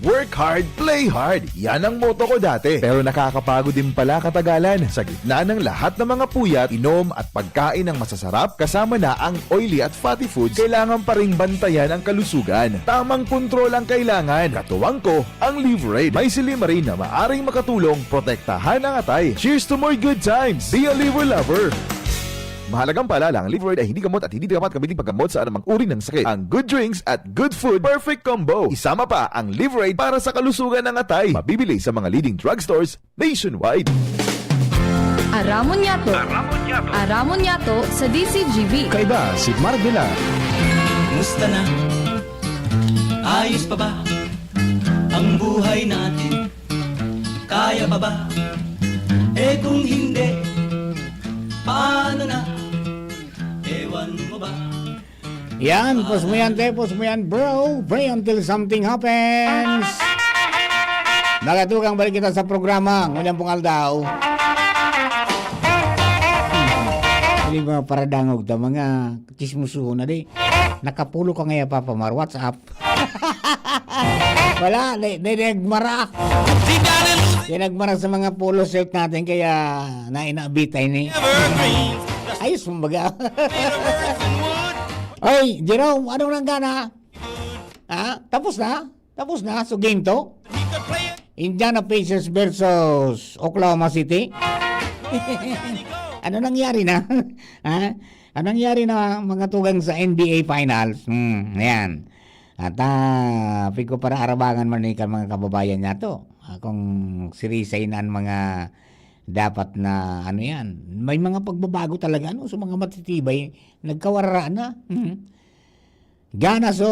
Work hard, play hard. Yan ang motto ko dati. Pero nakakapagod din pala katagalan. Sa gitna ng lahat ng mga puyat, inom at pagkain ng masasarap, kasama na ang oily at fatty foods, kailangan pa ring bantayan ang kalusugan. Tamang kontrol ang kailangan. Katuwang ko, ang Liver Aid. May Silimarine na maaring makatulong, protektahan ang atay. Cheers to more good times. Be a liver lover. Mahalagang paalala, ang Liver Aid ay hindi gamot at hindi dapat gamitin paggamot sa anumang uri ng sakit. Ang good drinks at good food, perfect combo. Isama pa ang Liver Aid para sa kalusugan ng atay. Mabibili sa mga leading drugstores nationwide. Aramon Yato. Aramon Yato sa DCGB. Kaiba si Mardela. Musta na? Ayos pa ba ang buhay natin? Kaya pa ba? Eh kung hindi, paano na? Ewan mo ba? Yan, pos mo yan, bro. Pray until something happens. Nagatukang balik kita sa programa. Ngunyan pong aldaw. Hindi mga paradangog da mga chismusuho na di. Nakapulo ka ngayon, Papa Mar. What's up? Wala, nagmara. Nagmara sa mga polo shirt natin kaya nainabitay ni. Ayos mo baga. Oy, Jerome, anong nang gana? Ha? Tapos na? So game to? Indiana Pacers versus Oklahoma City. Ano nangyari na? Ha? Ano nangyari na mga tugang sa NBA Finals? Ayan. At pico para arabangan man ni mga kababayan niya to. Kung sirisay na ang mga dapat na ano yan. May mga pagbabago talaga ano, sa mga matitibay. Nagkawara na. Gana so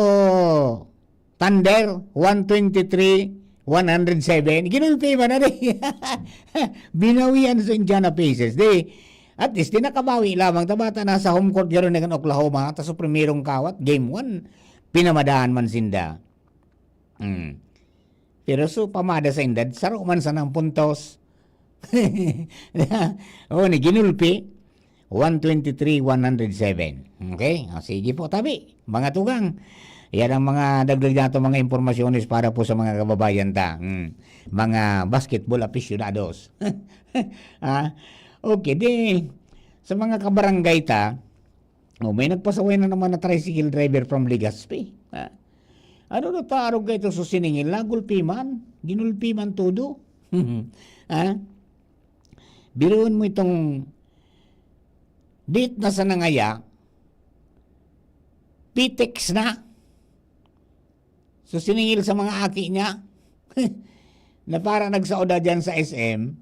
Thunder 123-107. Ginulpi man na rin. Binawian sa Indiana Pacers. At least nakabawi lamang. Tabata na sa home court gano'n ng Oklahoma. Tapos primerong kawat, game 1. Pinamadaan man sinda. Pero so pamada sa indad, saro man sa ng puntos. Ni ginulpi 123-107. Okay? Sige po, tabi. Mga tugang. Yan ang mga dagdag nato mga impormasyones para po sa mga kababayan ta. Mga basketball aficionados. Okay, sa mga kabarangay ta, may nagpasaway na naman na tricycle driver from Legazpi. Ano na taarog ka ito sa siningil? Gulpi man? Ginulpi man todo? Biruin mo itong date na sa nangaya, Pitex na. So siningil sa mga aki niya na para nagsauda dyan sa SM.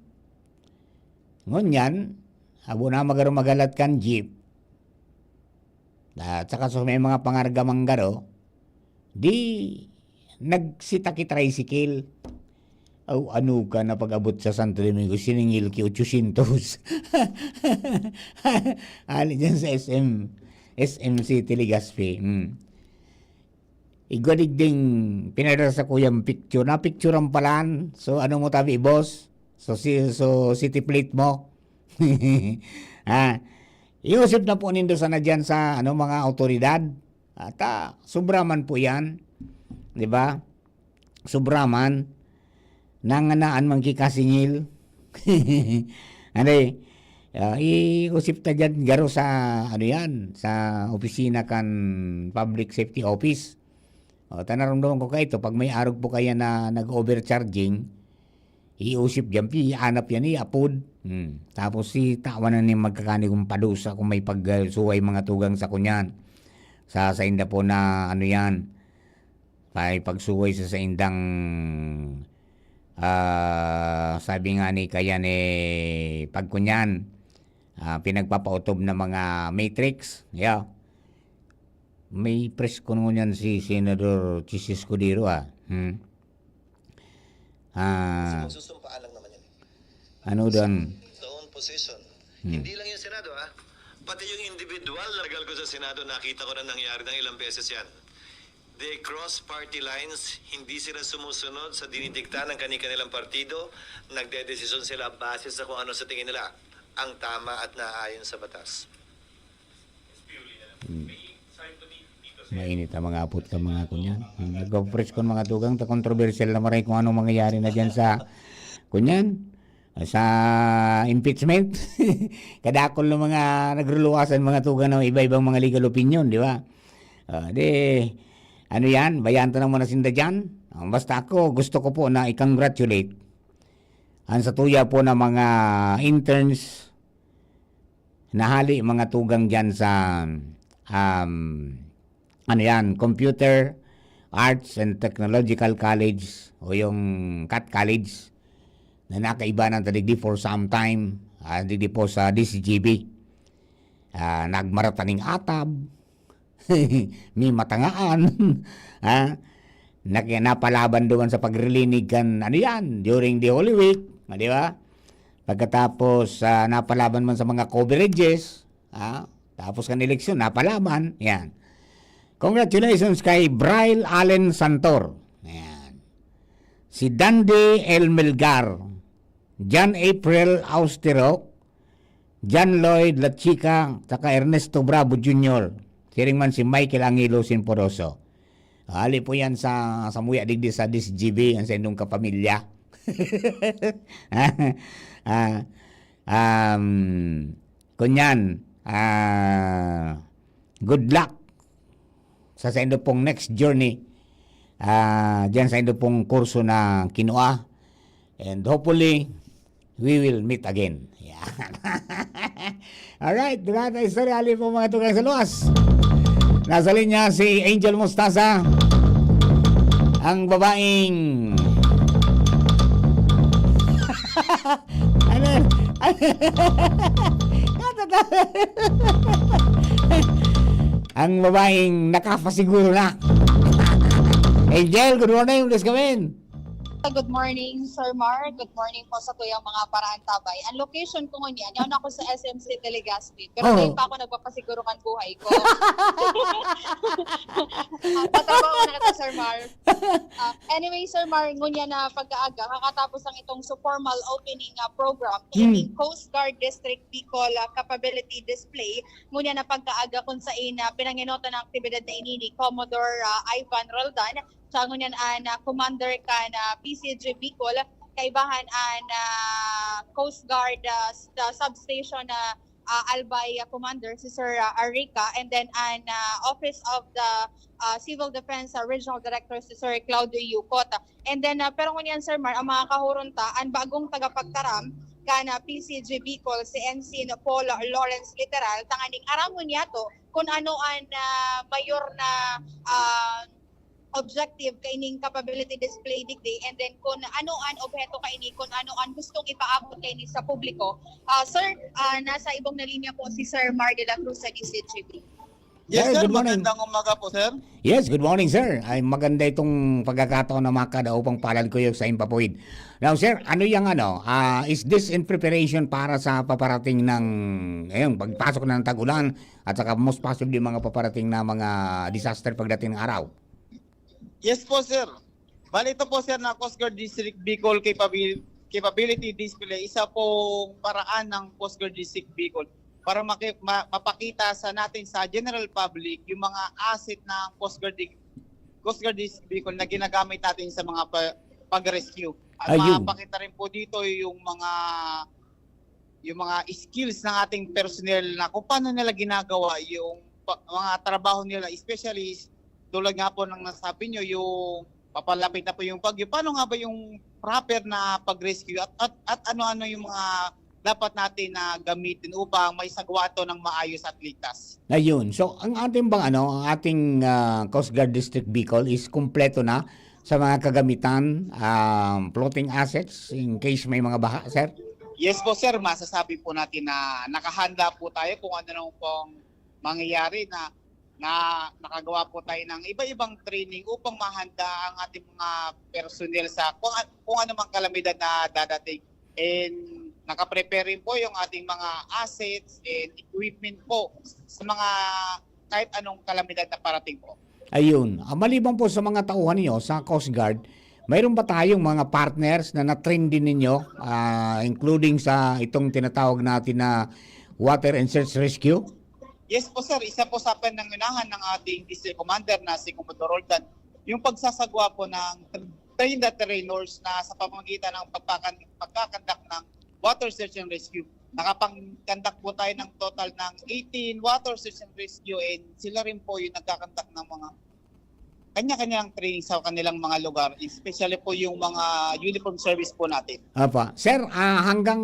Ngunyan, abo na magalat kan jeep. At saka so may mga pangargamang garo, di nagsitaki tricycle. Ano ka na pag-abot sa Santo Domingo, siningil ki 800. Ali dyan sa SM City, Legazpi. Igwadig ding pinadala sa kuyang picture. Na-picture ang palan. So ano mo tabi, boss? So city plate mo. Iusip na po nindo sana dyan sa mga autoridad. At sobraman po yan. Di ba? Sobraman. Nanganaan man kikasingil. Iusip na dyan garo sa sa opisina kan Public Safety Office. Tanaramdaman ko kayo pag may arog po kaya na nag-overcharging, iusip dyan, ianap yan, iapod. Tapos tawanan ni magkakanig padusa kung may pagsuway mga tugang sa kunyan. Sa inda po na yan, may pagsuway sa indang sabi nga ni kaya pagkunyan, pinagpapautob na mga matrix. Yeah. May press ko ngunyan si Senador Chis Escudero. Susumpaan lang naman yan. Ano doon? Sa own position. Hindi lang yung Senado pati yung individual largal ko sa Senado, nakita ko na nangyari ng ilang beses yan. They cross party lines, hindi sila sumusunod sa dinidikta ng kanilang partido, nagdedesisyon sila base sa kung ano sa tingin nila ang tama at naayon sa batas. Mainit ang mga apot ka mga kunyan. Nag-press ko mga tugang, controversial na maray kung anong mangyayari na dyan sa kunyan. Sa impeachment. Kadakol ng mga nagruluwasan mga tugang ng iba-ibang mga legal opinion, di ba? Ano yan? Bayanta naman na sinda dyan. Basta ako, gusto ko po na i-congratulate ang sa tuya po na mga interns nahali mga tugang dyan sa Computer Arts and Technological College o yung CAT College na nakaiba ng tadigdi for some time, digdi po sa DCGB. Nagmarataning atab, may matangaan, napalaban doon sa pagrilinig kan during the Holy Week, di ba? Pagkatapos napalaban man sa mga coverages, tapos kan eleksyon napalaban, yan. Congratulations kay Braille Allen Santor. Ayan. Si Dandy L. Melgar, John April Austero, John Lloyd Lachica, saka Ernesto Bravo Jr. Siring man si Michael Angelo Sinporoso. Ali po yan sa muya digdi sa DisGB, ang sa inyong kapamilya. Kunyan, good luck sa inyong pong next journey. Diyan sa inyong pong kurso na kinuha. And hopefully, we will meet again. Yan. Alright, lahat na istorya. Alin po mga tukang sa luwas. Nasa linya si Angel Mostaza, ang babaeng ang babaeng nakapasiguro na. Angel, good morning. Please come in. Good morning, Sir Mar. Good morning po sa tuyang mga Paraan Tabay. Ang location ko ngayon, yan ako sa SMC Telegaspi. Pero ngayon pa ako nagpapasiguro kan buhay ko. Patrabaho na ito, Sir Mar. Anyway, Sir Mar, ngunya na pagkaaga, kakatapos ang itong formal opening program in Coast Guard District Bicol Capability Display. Ngunya na pagkaaga kung sa pinanginota ng aktibidad na inini, Commodore Ivan Roldan, sa ngunyan na commander ka na PCG Bicol, kaibahan Coast Guard substation na Albay commander si Sir Arica, and then an Office of the Civil Defense Regional Director si Sir Claudio Yucot. And then pero ngunyan, Sir Mar, ang mga kahurunta ang bagong tagapagtaram kana PCG Bicol si NC Paul Lawrence Literal tanganing aramon yato kung ano ang mayor na objective kaining capability display digdi, and then kung ano ang objeto kaini, kung ano ang gustong ipaabot kaini sa publiko. Sir, nasa ibong na linya po si Sir Mar de la Cruz sa DCGB. Yes, sir. Good morning. Magandang umaga po, sir. Yes, good morning, sir. Ay maganda itong pagkakataon na makada upang palad ko yung sa Impapuid. Now, sir, ano yung is this in preparation para sa paparating ng pagpasok ng tag-ulan at saka most possibly mga paparating na mga disaster pagdating ng araw? Yes po, sir. Bali ito po, sir, na Coast Guard District Bicol Capability Display. Isa pong paraan ng Coast Guard District Bicol para mapakita sa natin sa general public yung mga asset ng Coast Guard District Bicol na ginagamit natin sa mga pag-rescue. At mapakita rin po dito yung mga skills ng ating personnel na kung paano nila ginagawa yung mga trabaho nila, especially tulad nga po ng nasabi nyo, yung papalapit na po yung bagyo. Paano nga ba yung proper na pag-rescue at ano-ano yung mga dapat natin na gamitin upang may sagwa ito ng maayos at ligtas? Ayun. So, ang ating ang ating Coast Guard District Bicol is kumpleto na sa mga kagamitan, floating assets in case may mga baha, sir? Yes po, sir. Masasabi po natin na nakahanda po tayo kung ano nang pong mangyayari na nakagawa po tayo ng iba-ibang training upang mahanda ang ating mga personnel sa kung ano mang kalamidad na dadating. And nakaprepare rin po yung ating mga assets and equipment po sa mga kahit anong kalamidad na parating po. Ayun. Maliban po sa mga tauhan niyo sa Coast Guard, mayroon ba tayong mga partners na na-train din ninyo, including sa itong tinatawag natin na Water and Search Rescue? Yes po, sir. Isa po sa panangunahan ng ating district commander na si Commodore Roldan, yung pagsasagwa po ng trained trainers na sa pamamagitan ng pagkakandak ng water search and rescue. Nakapang-kandak po tayo ng total ng 18 water search and rescue, and sila rin po yung nagkakandak ng mga kanya-kanyang training sa kanilang mga lugar, especially po yung mga uniform service po natin. Apa. Sir, hanggang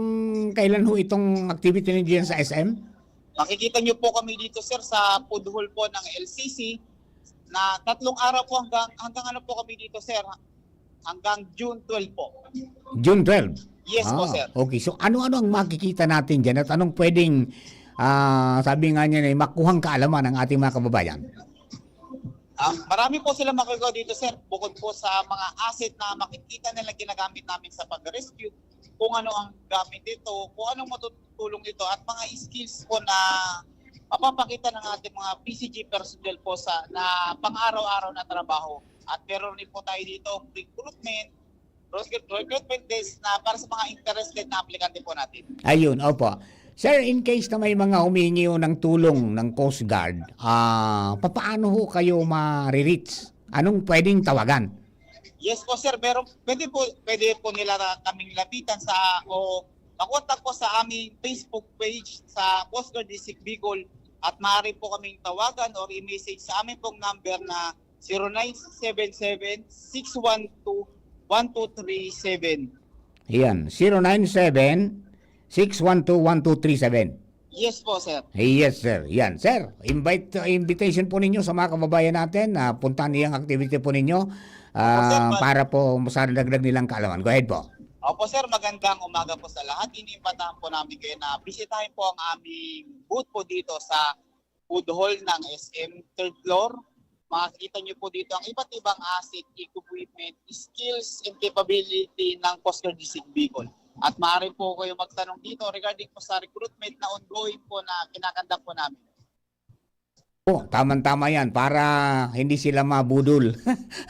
kailan ho itong activity ninyo sa SM? Makikita nyo po kami dito, sir, sa food hall po ng LCC na 3 araw po hanggang ano po kami dito, sir, hanggang June 12 po. June 12? Yes po, sir. Okay, so ano-ano ang makikita natin dyan at anong pwedeng, sabi nga niya na makuhang kaalaman ng ating mga kababayan? Marami po sila makikita dito, sir, bukod po sa mga asset na makikita nila ginagamit namin sa pag-rescue, kung ano ang gamit ito, kung anong matutulong ito, at mga skills po na mapapakita ng ating mga PCG personnel po na pang-araw-araw na trabaho. At meron rin po tayo dito recruitment desk na para sa mga interested na aplikante po natin. Ayun, opo. Sir, in case na may mga humingi ng tulong ng Coast Guard, paano ho kayo ma-reach? Anong pwedeng tawagan? Yes po, sir. Pwede po nila kaming lapitan o makontak po sa aming Facebook page sa Coast Guard District Bicol, at maaari po kaming tawagan or i-message sa aming pong number na 0977-612-1237. Yan, 097-612-1237. Yes po, sir. Yes, sir. Yan, sir. Invitation po ninyo sa mga kababayan natin na puntahan niyang activity po ninyo para po sa dagdag nilang kaalaman. Go ahead po. Opo, sir. Magandang umaga po sa lahat. Iniimbatahan po namin kayo na bisitahin po ang aming booth po dito sa food hall ng SM 3rd floor. Makikita niyo po dito ang iba't ibang asset, equipment, skills, and capability ng Coast Guard District Bicol. At maaari po kayo magtanong dito regarding po sa recruitment na ongoing po na kinakandak po namin. Tama-tama yan para hindi sila mabudol.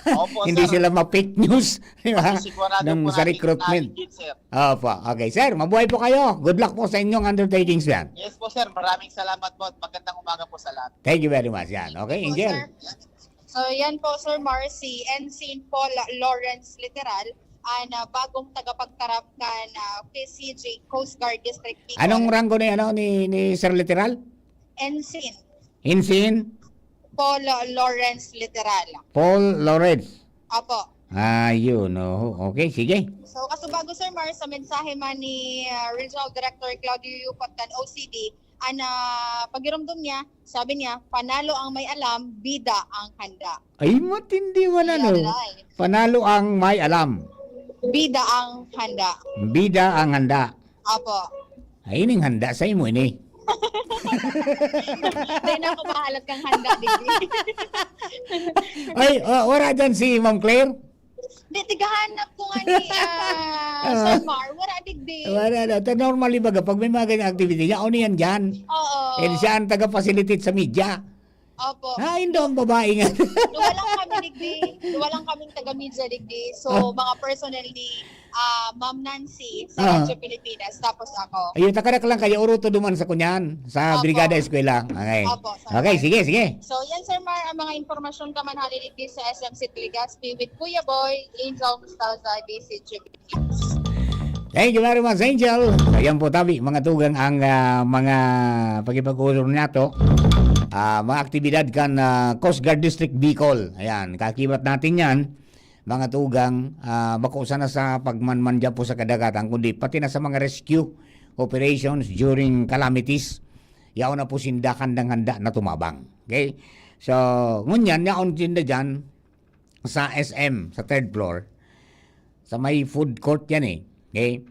Opo, Hindi sir. sila ma-fake news. Di ba? Sigurado po Sa namin recruitment. na-legit, sir. Opo. Okay, sir. Mabuhay po kayo. Good luck po sa inyong undertakings yan. Yes po, sir. Maraming salamat po at magandang umaga po sa lahat. Thank you very much. Yan. Okay, Angel. So yan po Sir Mar, si Ensign Paul Lawrence Literal, bagong tagapagtarapkan PCG Coast Guard District Bicol. Anong rango ni Sir Literal? Ensign Ensign Paul Lawrence Literal. Paul Lawrence. Apo. Ayun. Okay, sige. So bago Sir Mar, sa mensahe man ni Regional Director Claudio Yucatan OCD, pagiramdam niya, sabi niya, panalo ang may alam, bida ang handa. Ay, matindi wala no. Panalo ang may alam. Bida ang handa. Bida ang handa. Apo. Ay, ining handa sa imo ini. Dahil na ako mahalat kang handa, Didi. Ay, wala dyan si Ma'am Claire? Di, tigahanap ko nga ni Sir Mar. Wala, digdi. Wala na. Normally baga, pag may mga ganyan activity niya, ano yan dyan? Oo. And siya ang taga-facilitate sa media. Opo. Hindi ang babae nga. Walang kami, digdi. Walang kaming taga-media, digdi. So, mga personnel ni Ma'am Nancy sa Radyo Pilipinas. Tapos ako. Ayun, takarak lang kayo, uruto duman sa kunyan, sa Brigada Eskwela. Okay. Opo, Okay, sige. So, yan Sir Mar, ang mga impormasyon ka man haliligdi sa SMC Legazpi with Kuya Boy, Angel Mustaza, DCG. Thank you very much, Angel. Ayan po tabi, mga tugang ang mga pagipag-uulong nato. Mga aktibidad kan Coast Guard District Bicol. Ayan, kakibat natin yan. Mga tugang, bako sana sa pagmanman dyan po sa kadagatan, kundi pati na sa mga rescue operations during calamities. Yaon na po sinda handang-handa na tumabang. Okay? So, ngunyan, yaon sinda dyan sa SM, sa 3rd floor. Sa may food court yan eh. Okay?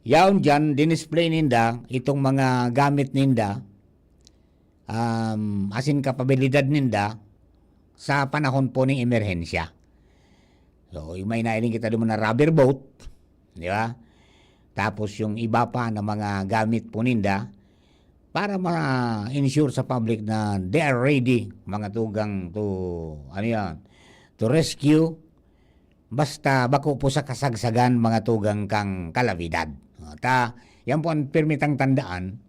Yaon dyan, dinisplay ninda itong mga gamit ninda, asin kapabilidad ninda sa panahon po ng emerhensya. So, may nailing kita doon na rubber boat, di ba? Tapos yung iba pa na mga gamit po ninda para ma-ensure sa public na they are ready, mga tugang to rescue basta bako po sa kasagsagan mga tugang kang kalabidad. Yan po ang permitang tandaan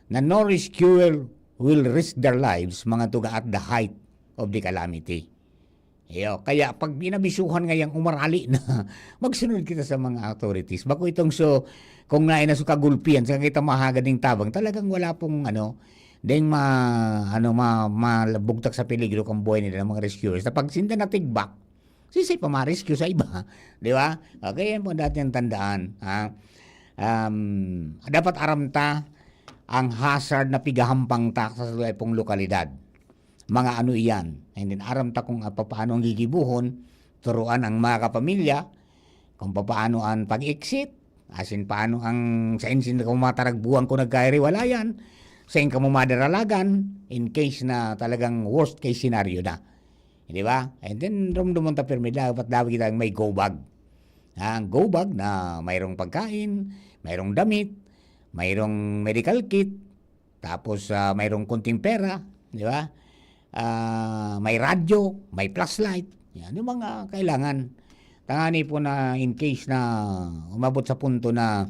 na no rescuer will risk their lives mga tugang at the height of the calamity. Kaya pag binabisuhan ngayang umarali na magsunod kita sa mga authorities. Bako itong kung naina sa kagulpian sa kita mahagading tabang, talagang wala pong malabugtak sa peligro kung buhay nila ng mga rescuers. Na pag sinda na tigbak, sisay pa ma-rescue sa iba. Di ba? Okay, yan po dati ang tandaan. Dapat aramta ang hazard na pigahampang ta sa pong lokalidad. Mga ano iyan. And then aramta kung paano ang gigibuhon, turuan ang mga kapamilya, kung paano ang pag-exit, asin paano ang sa insin na kumataragbuhan ko nagkairiwalayan, sa in kamumadaralagan, in case na talagang worst case scenario na. Di ba? And then, rumdumon ta permit, dapat kita may go bag. Ang go bag na mayroong pagkain, mayroong damit, mayroong medical kit, tapos mayroong kunting pera, di ba? May radyo, may flashlight. Yan yung mga kailangan. Tangani po na in case na umabot sa punto na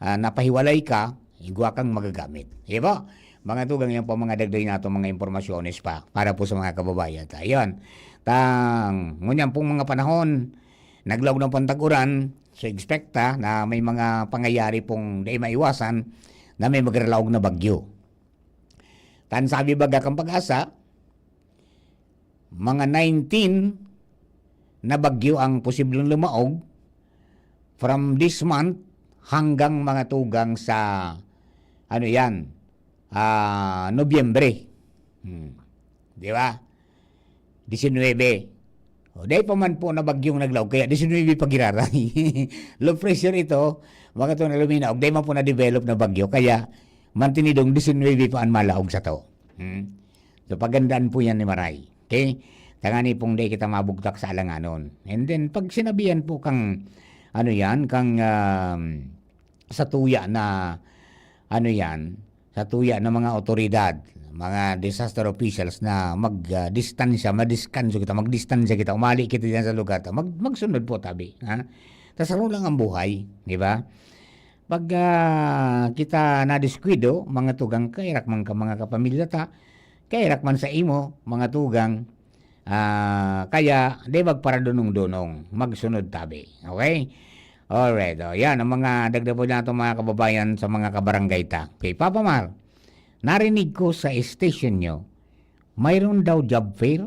napahiwalay ka, igwa kang magagamit. Di ba? Mga tugang yan po mga dagdag nato mga impormasyones pa para po sa mga kababayan. Ayun. Ngunyan pong mga panahon, naglaw ng pantag-uran, so expecta na may mga pangyayari pong di maiwasan na may magralaog na bagyo. Tan sabi baga kang pag-asa, mga 19 na bagyo ang posibleng lumaog from this month hanggang mga tugang sa ano yan, Nobyembre. Di ba? 19. O, dahil pa man po na bagyong naglaog, kaya 19 pagiraray. Low pressure ito, mga ito na luminaog, dahil man po na-develop na bagyo, kaya mantinidong 19 pa ang malaog sa to. So, pagandaan po yan ni Maray. Okay? Tangani pong day kita mabugtak sa alanganon. And then, pag sinabihan po kang, ano yan, kang sa tuya na, ano yan, sa tuya ng mga otoridad, mga disaster officials na magdistansya kita, umali kita dyan sa lugar, magsunod po tabi. Ha? Tapos ano lang ang buhay, di ba? Pag kita na-disquido, mga tugang, kairak man ka mga kapamilya ta, kairak man sa imo, mga tugang, kaya di magparadunong-dunong, magsunod tabi. Okay? Alright, yan ang mga dagdag po natin mga kababayan sa mga kabarangay ta. Okay, Papa Mar, narinig ko sa station nyo, mayroon daw job fair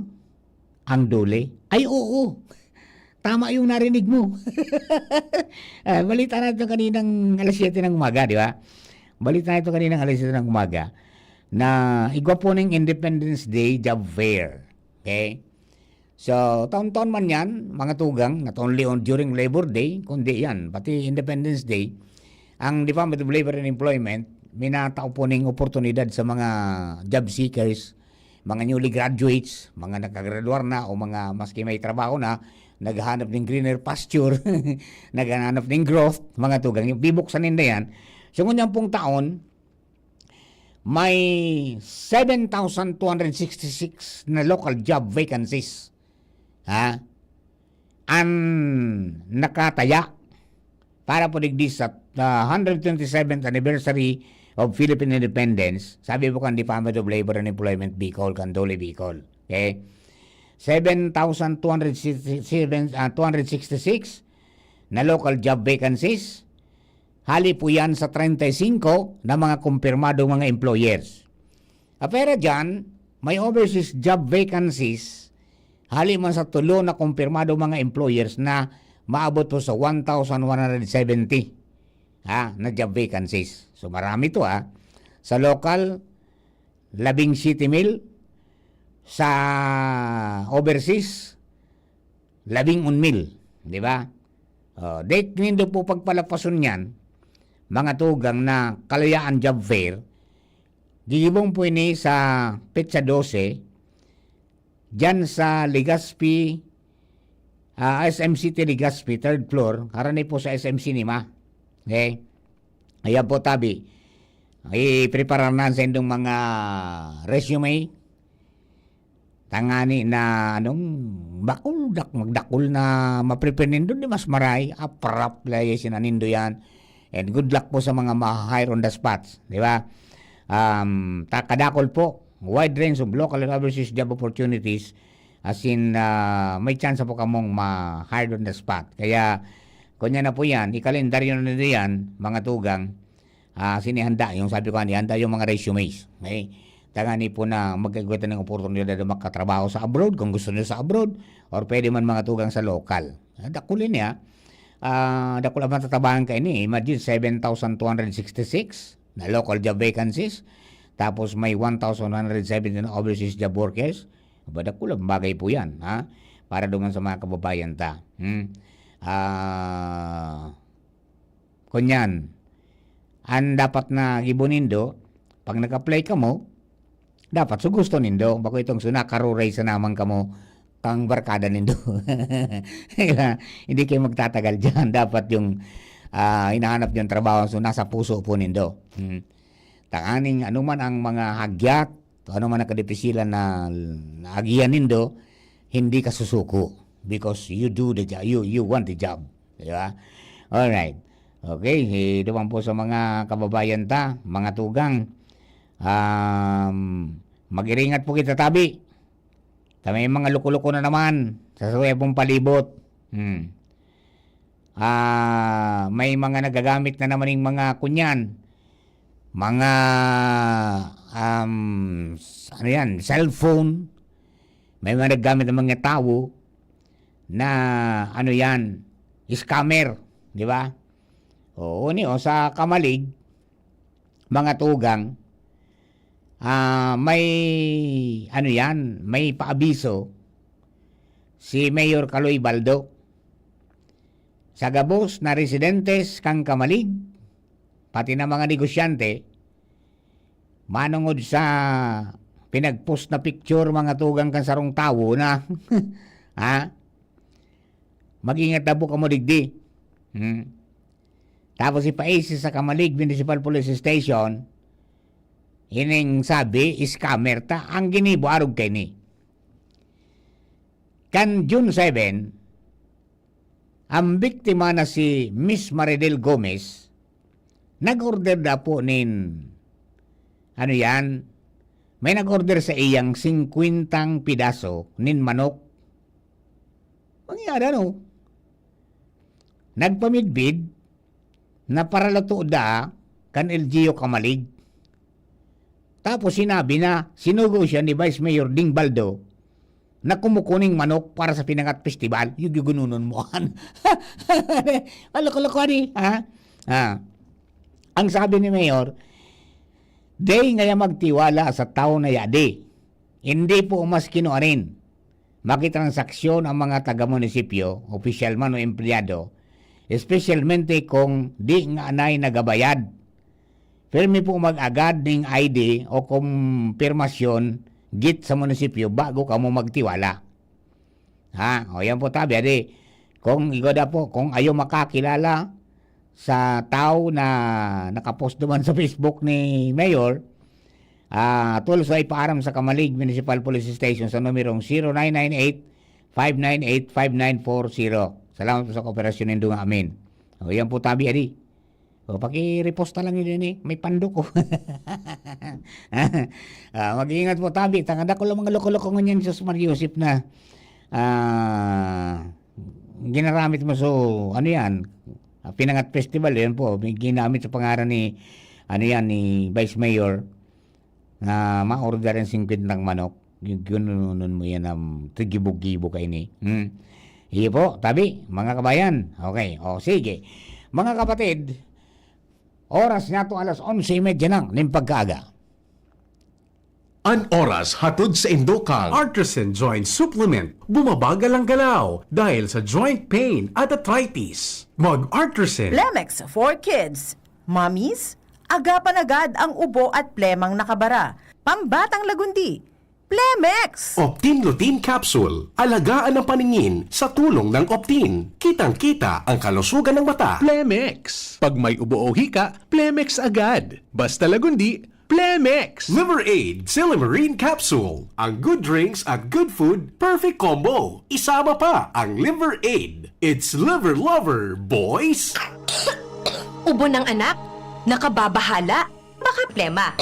ang Dole. Ay, oo. Tama yung narinig mo. Balita natin kaninang alas 7 ng umaga, di ba? Balita natin kaninang alas 7 ng umaga na igwa po ng Independence Day job fair. Okay? So, taon-taon man yan, mga tugang, not only on during Labor Day, kundi yan, pati Independence Day, ang Department of Labor and Employment, minatao po ng oportunidad sa mga job seekers, mga newly graduates, mga nakagraduar na o mga maski may trabaho na, naghahanap ng greener pasture, naghahanap ng growth, mga tugang, yung bibuksan nila yan. So, ngunyang pong taon, may 7,266 na local job vacancies. Ha? Ang nakataya para po digdi sa 127th anniversary of Philippine Independence. Sabi po kan Department of Labor and Employment Bicol, Candole Bicol. Okay? 7,266 na local job vacancies. Hali po yan sa 35 na mga kumpirmadong mga employers. Apera dyan, may overseas job vacancies. Hali man sa tulo na kumpirmado mga employers na maabot po sa 1,170 na job vacancies. So marami to Sa local, 17,000. Sa overseas, 11,000. Di ba? Dahil nindo po pagpalapason yan, mga tugang na kalayaan job fair, gigibong po ini sa Petsa 12, dyan sa Legazpi, SMCT Legazpi, 3rd floor, harani po sa SMC Nima. Okay? Ayan po tabi. I-prepare na sa indong mga resume. Tangani na magdakul na ma-prepare nindo di mas maray. Aprap laya sinanindo yan. And good luck po sa mga ma-hire on the spots. Di ba? Takadakol po. Wide range of local and overseas job opportunities, as in may chance po kamong ma-hire on the spot. Kaya kunya na po yan, ikalendaryo na yan, mga tugang, sinihanda, yung sabi ko, ihanda yung mga resumes. Okay? Tangani po na magkagwita ng oportunidad na makatrabaho sa abroad, kung gusto nyo sa abroad, or pwede man mga tugang sa local. Dakulin niya, dakul ang matatabahan ka ini, imagine 7,266 na local job vacancies, tapos may 1,170 na overseas job workers. Kulang bagay po yan. Ha? Para doon sa mga kababayan ta. Kunyan, ang dapat na ibonindo, pag nag-apply ka mo, dapat so gusto nindo. Bako itong sunakaruray sa naman ka mo, kang barkada nindo. Hindi kayo magtatagal dyan. Dapat yung hinahanap yung trabaho, so nasa puso po nindo. Takaning anuman ang mga hagyat, anuman ang kadipisilan na agian nindo, hindi ka susuko because you do the job, you want the job. Di ba? Alright. Okay, doon po sa mga kababayan ta, mga tugang, mag-iringat po kita tabi. May mga luko-luko na naman sa suwebong palibot. May mga nagagamit na naman yung mga kunyan. Mga cellphone, may mga naggamit ng mga tao na scammer, Di ba? Oo, sa Kamalig, mga tugang, may may paabiso si Mayor Kaloy Baldo sa gabos na residentes kang Kamalig, pati na mga negosyante, manungod sa pinagpost na picture mga tugang kan sarong tawo na mag-ingat na po ka mo digdi. Tapos ipaisi sa Kamalig Municipal Police Station, ining sabi, scammer ta, ang ginibo arog kay ni. Kan June 7, ang biktima na si Miss Maridel Gomez, nag-order na po may nag-order sa iyang 50 pidaso nin manok. Mangyari nagpamidbid na paralato da kan LGU Kamalig. Tapos sinabi na sinugo siya ni Vice Mayor Ding Baldo na kumukuning manok para sa Pinangat Festival. Yung gununon mo. Alok-alok Ang sabi ni Mayor, day ngaya magtiwala sa tao na yadi. Hindi po umas kinuarin. Makitransaksyon ang mga taga-munisipyo, opisyal man o empleyado, especialmente kung di nga anay nagabayad. Firme po mag-agad ng ID o kumpirmasyon git sa munisipyo bago ka mo magtiwala. O yan po tabi. Kung igoda po, kung ayaw makakilala sa tao na nakapost naman sa Facebook ni Mayor, tulso ay paaram sa Kamalig Municipal Police Station sa numerong 0998-598-5940. Salamat po sa kooperasyon nindo nga amin. O yan po tabi, O paki-repost na lang yun may pando ko. Mag-iingat po tabi. Tangada ko lang mga loko-loko ngunyan sa Mariusip na ginaramit mo Pinangat Festival. Yan po. Ginamit sa pangaran ni Vice Mayor na ma-order ang 50 ng manok. Gununon mo yan ang tigibog-gibo kayo ni. Iyo po, tabi, mga kabayan. Okay, sige. Mga kapatid, oras na to 11:30 ng pagkaaga. An oras hatod sa Indokang Artisan Joint Supplement. Bumabagal ang galaw dahil sa joint pain at arthritis. Mag-Artisan. Plemex for Kids. Mommies, agapan agad ang ubo at plemang nakabara. Pambatang lagundi. Plemex! Optin Lutein Capsule. Alagaan ang paningin sa tulong ng Optin. Kitang-kita ang kalusugan ng mata. Plemex. Pag may ubo o hika, Plemex agad. Basta lagundi, Plemex. Liver Aid Silimarine Capsule. Ang good drinks at good food, perfect combo. Isama pa ang Liver Aid. It's liver lover, boys! Ubo ng anak? Nakababahala? Baka plema.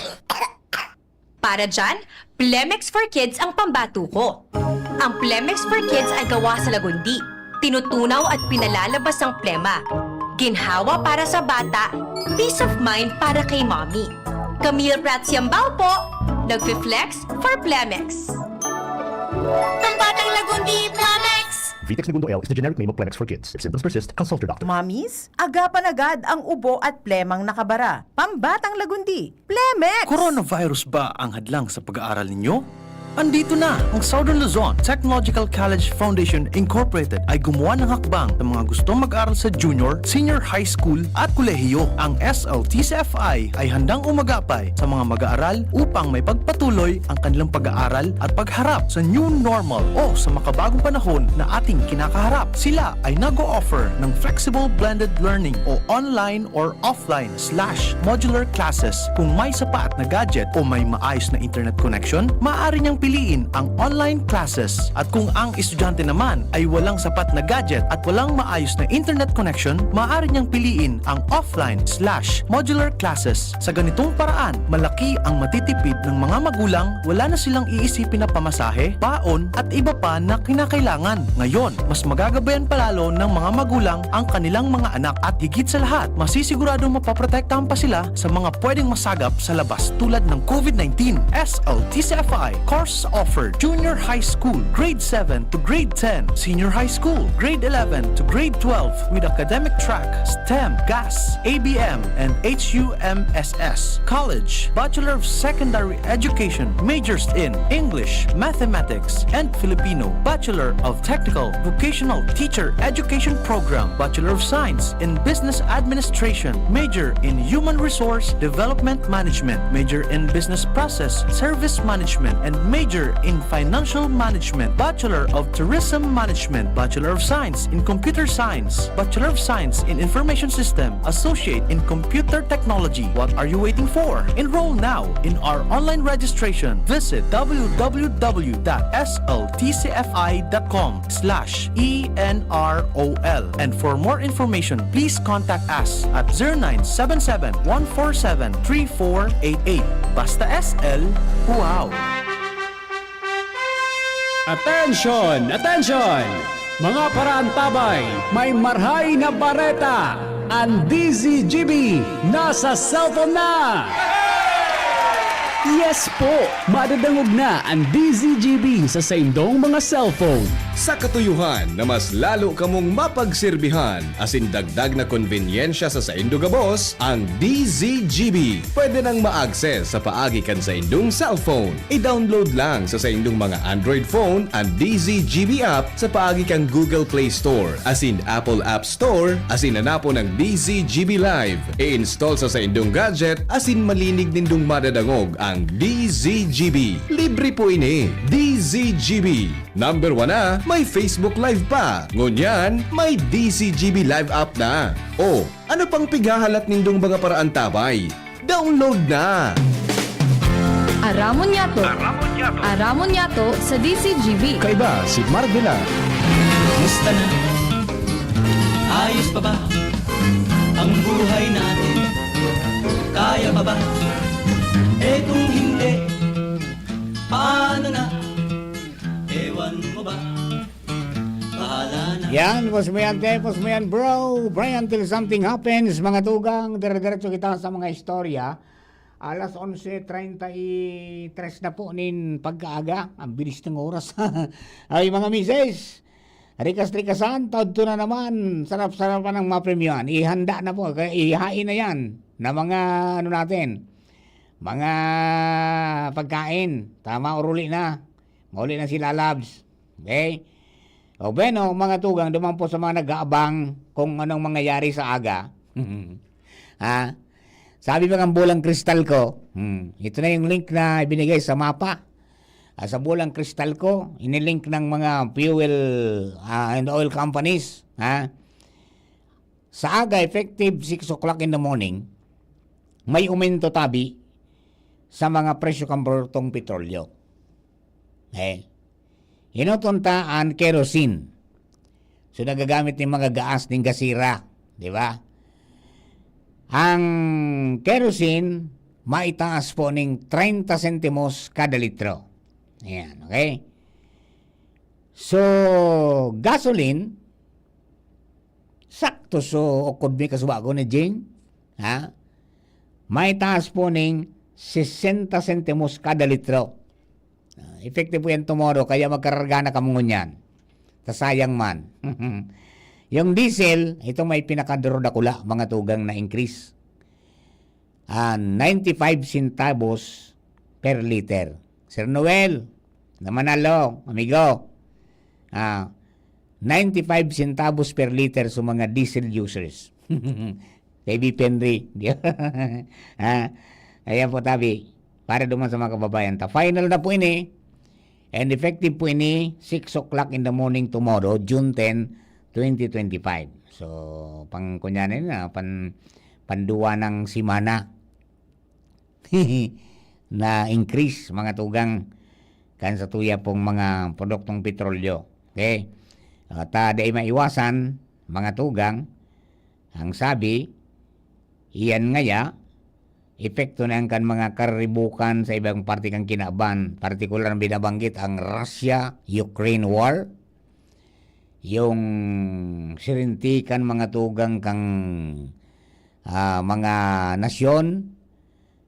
Para dyan, Plemex for Kids ang pambato ko. Ang Plemex for Kids ay gawa sa lagundi. Tinutunaw at pinalalabas ang plema. Ginhawa para sa bata, peace of mind para kay mommy. Camille Prats Yambao po, nagfi-flex for Plemex. Pambatang lagundi, Plemex! Vitex Segundo L is the generic name of Plemex for kids. If symptoms persist, consult your doctor. Mommies, agapan agad ang ubo at plemang nakabara. Pambatang lagundi, Plemex! Coronavirus ba ang hadlang sa pag-aaral ninyo? Andito na ang Southern Luzon Technological College Foundation Incorporated ay gumawa ng hakbang ng mga gustong mag-aral sa junior, senior high school at kolehiyo. Ang SLTCFI ay handang umagapay sa mga mag-aaral upang may pagpatuloy ang kanilang pag-aaral at pagharap sa new normal o sa makabagong panahon na ating kinakaharap. Sila ay nag-o-offer ng flexible blended learning o online or offline/modular classes. Kung may sapat na gadget o may maayos na internet connection, maaari niyang piliin ang online classes. At kung ang estudyante naman ay walang sapat na gadget at walang maayos na internet connection, maaari niyang piliin ang offline/modular classes. Sa ganitong paraan, malaki ang matitipid ng mga magulang, wala na silang iisipin na pamasahe, baon at iba pa na kinakailangan. Ngayon, mas magagabayan palalo ng mga magulang ang kanilang mga anak at higit sa lahat, masisiguradong mapaprotektahan pa sila sa mga pwedeng masagap sa labas tulad ng COVID-19. SLTCFI Course Course offered: Junior High School, Grade 7 to Grade 10, Senior High School, Grade 11 to Grade 12 with academic track, STEM, GAS, ABM, and HUMSS. College, Bachelor of Secondary Education, majors in English, Mathematics, and Filipino. Bachelor of Technical Vocational Teacher Education Program, Bachelor of Science in Business Administration, major in Human Resource Development Management, major in Business Process Service Management, and major in Financial Management. Bachelor of Tourism Management, Bachelor of Science in Computer Science, Bachelor of Science in Information System, Associate in Computer Technology. What are you waiting for? Enroll now in our online registration. Visit www.sltcfi.com/ENROL. And for more information, please contact us at 0977-147-3488. Basta SL, wow! Attention! Attention! Mga parantabay, may marhay na bareta. Ang DZGB nasa cellphone na! Yes po! Madadangog na ang DZGB sa saindong mga cellphone. Sa katuyuhan na mas lalo kamong mapagsilbihan asin dagdag na konbinyensya sa saindo gabos, ang DZGB pwede nang ma-access sa paagi kan sa indong cellphone. I-download lang sa saindong mga Android phone ang DZGB app sa paagi kang Google Play Store asin Apple App Store asin hanapo ng DZGB Live. I-install sa saindong gadget asin malinig nindong madadangog ang DZGB. Libre po ini. DZGB. Number 1 na, may Facebook Live pa. Ngunyan, may DZGB Live app na. O, ano pang pigahalat nindong mga paraan tabay? Download na! Aramon Yato sa DCGB. Kaiba si Mardela. Musta na? Ayos pa ba ang buhay natin? Kaya pa ba? Eh kung hindi, paano na? Ewan mo ba? Bahala na. Yan, pos mo yan bro. Brian, till something happens. Mga tugang, dire-diretso kita sa mga istorya. Alas 11:33 na po nin pagkaaga. Ang bilis ng oras. Ay mga mises, rikas-rikasan, taod na naman. Sarap-sarapan ng mapremyuhan. Ihanda na po, ihain na yan na mga ano natin, mga pagkain. Tama, uruli na. Mauli na sila labs. Okay? O bueno, mga tugang, duman po sa mga nag-aabang kung anong mangyayari sa aga. Ha? Sabi ba ng bulang kristal ko, ito na yung link na ibinigay sa mapa. Sa bulang kristal ko, inilink ng mga fuel and oil companies. Ha? Sa aga, effective 6 o'clock in the morning, may umento tabi sa mga presyo kambotong petrolyo. Inutunta ang kerosene. So nagagamit ng mga gaas ng gasira, di ba? Ang kerosene maitaas po ng 30 sentimos kada litro. Ayan, okay? So gasoline sakto so ukod mi kasubago ni Jane, ha? Maitaas po ng 60 sentimos kada litro. Effective po yan tomorrow, kaya magkararga na kamungon yan. Tasayang man. Yung diesel, ito may pinakadrodakula, mga tugang na increase. 95 centavos per liter. Sir Noel, na Manalo, amigo. 95 centavos per liter sa mga diesel users. Baby Penry. Ayan po tabi. Para duman sa mga kababayan. Final na po ini. And effective po ini 6 o'clock in the morning tomorrow, June 10, 2025. So, pang kunyanin na, panduwa ng simana na increase mga tugang kan sa tuya pong mga produktong petrolyo. Okay? At dahil maiwasan, mga tugang, ang sabi, iyan ngaya, epekto na ang kan mga karibukan sa ibang parte kang kinaban. Partikular ang binabanggit ang Russia-Ukraine War. Yung sirintikan mga tugang kang mga nasyon.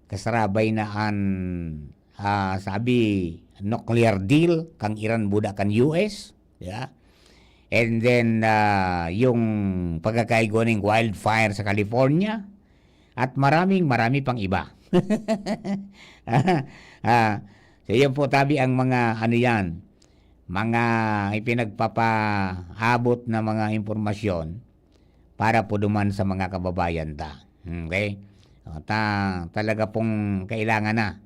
Kasarabay na sabi nuclear deal kang Iran buda kan US, yeah. And then yung pagkakaigo ng wildfire sa California at marami pang iba. So yun po tabi ang mga ano yan, mga ipinagpapaabot na mga impormasyon para po duman sa mga kababayan ta. Okay? O, talaga pong kailangan na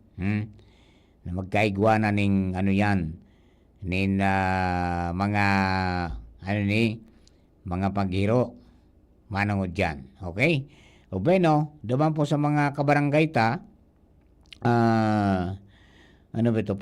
na magkaigwa na ning ano yan, nin mga ano ni mga paghiro manungod dyan. Okay? O bueno, duman po sa mga kabarangay ta, ano ba ito?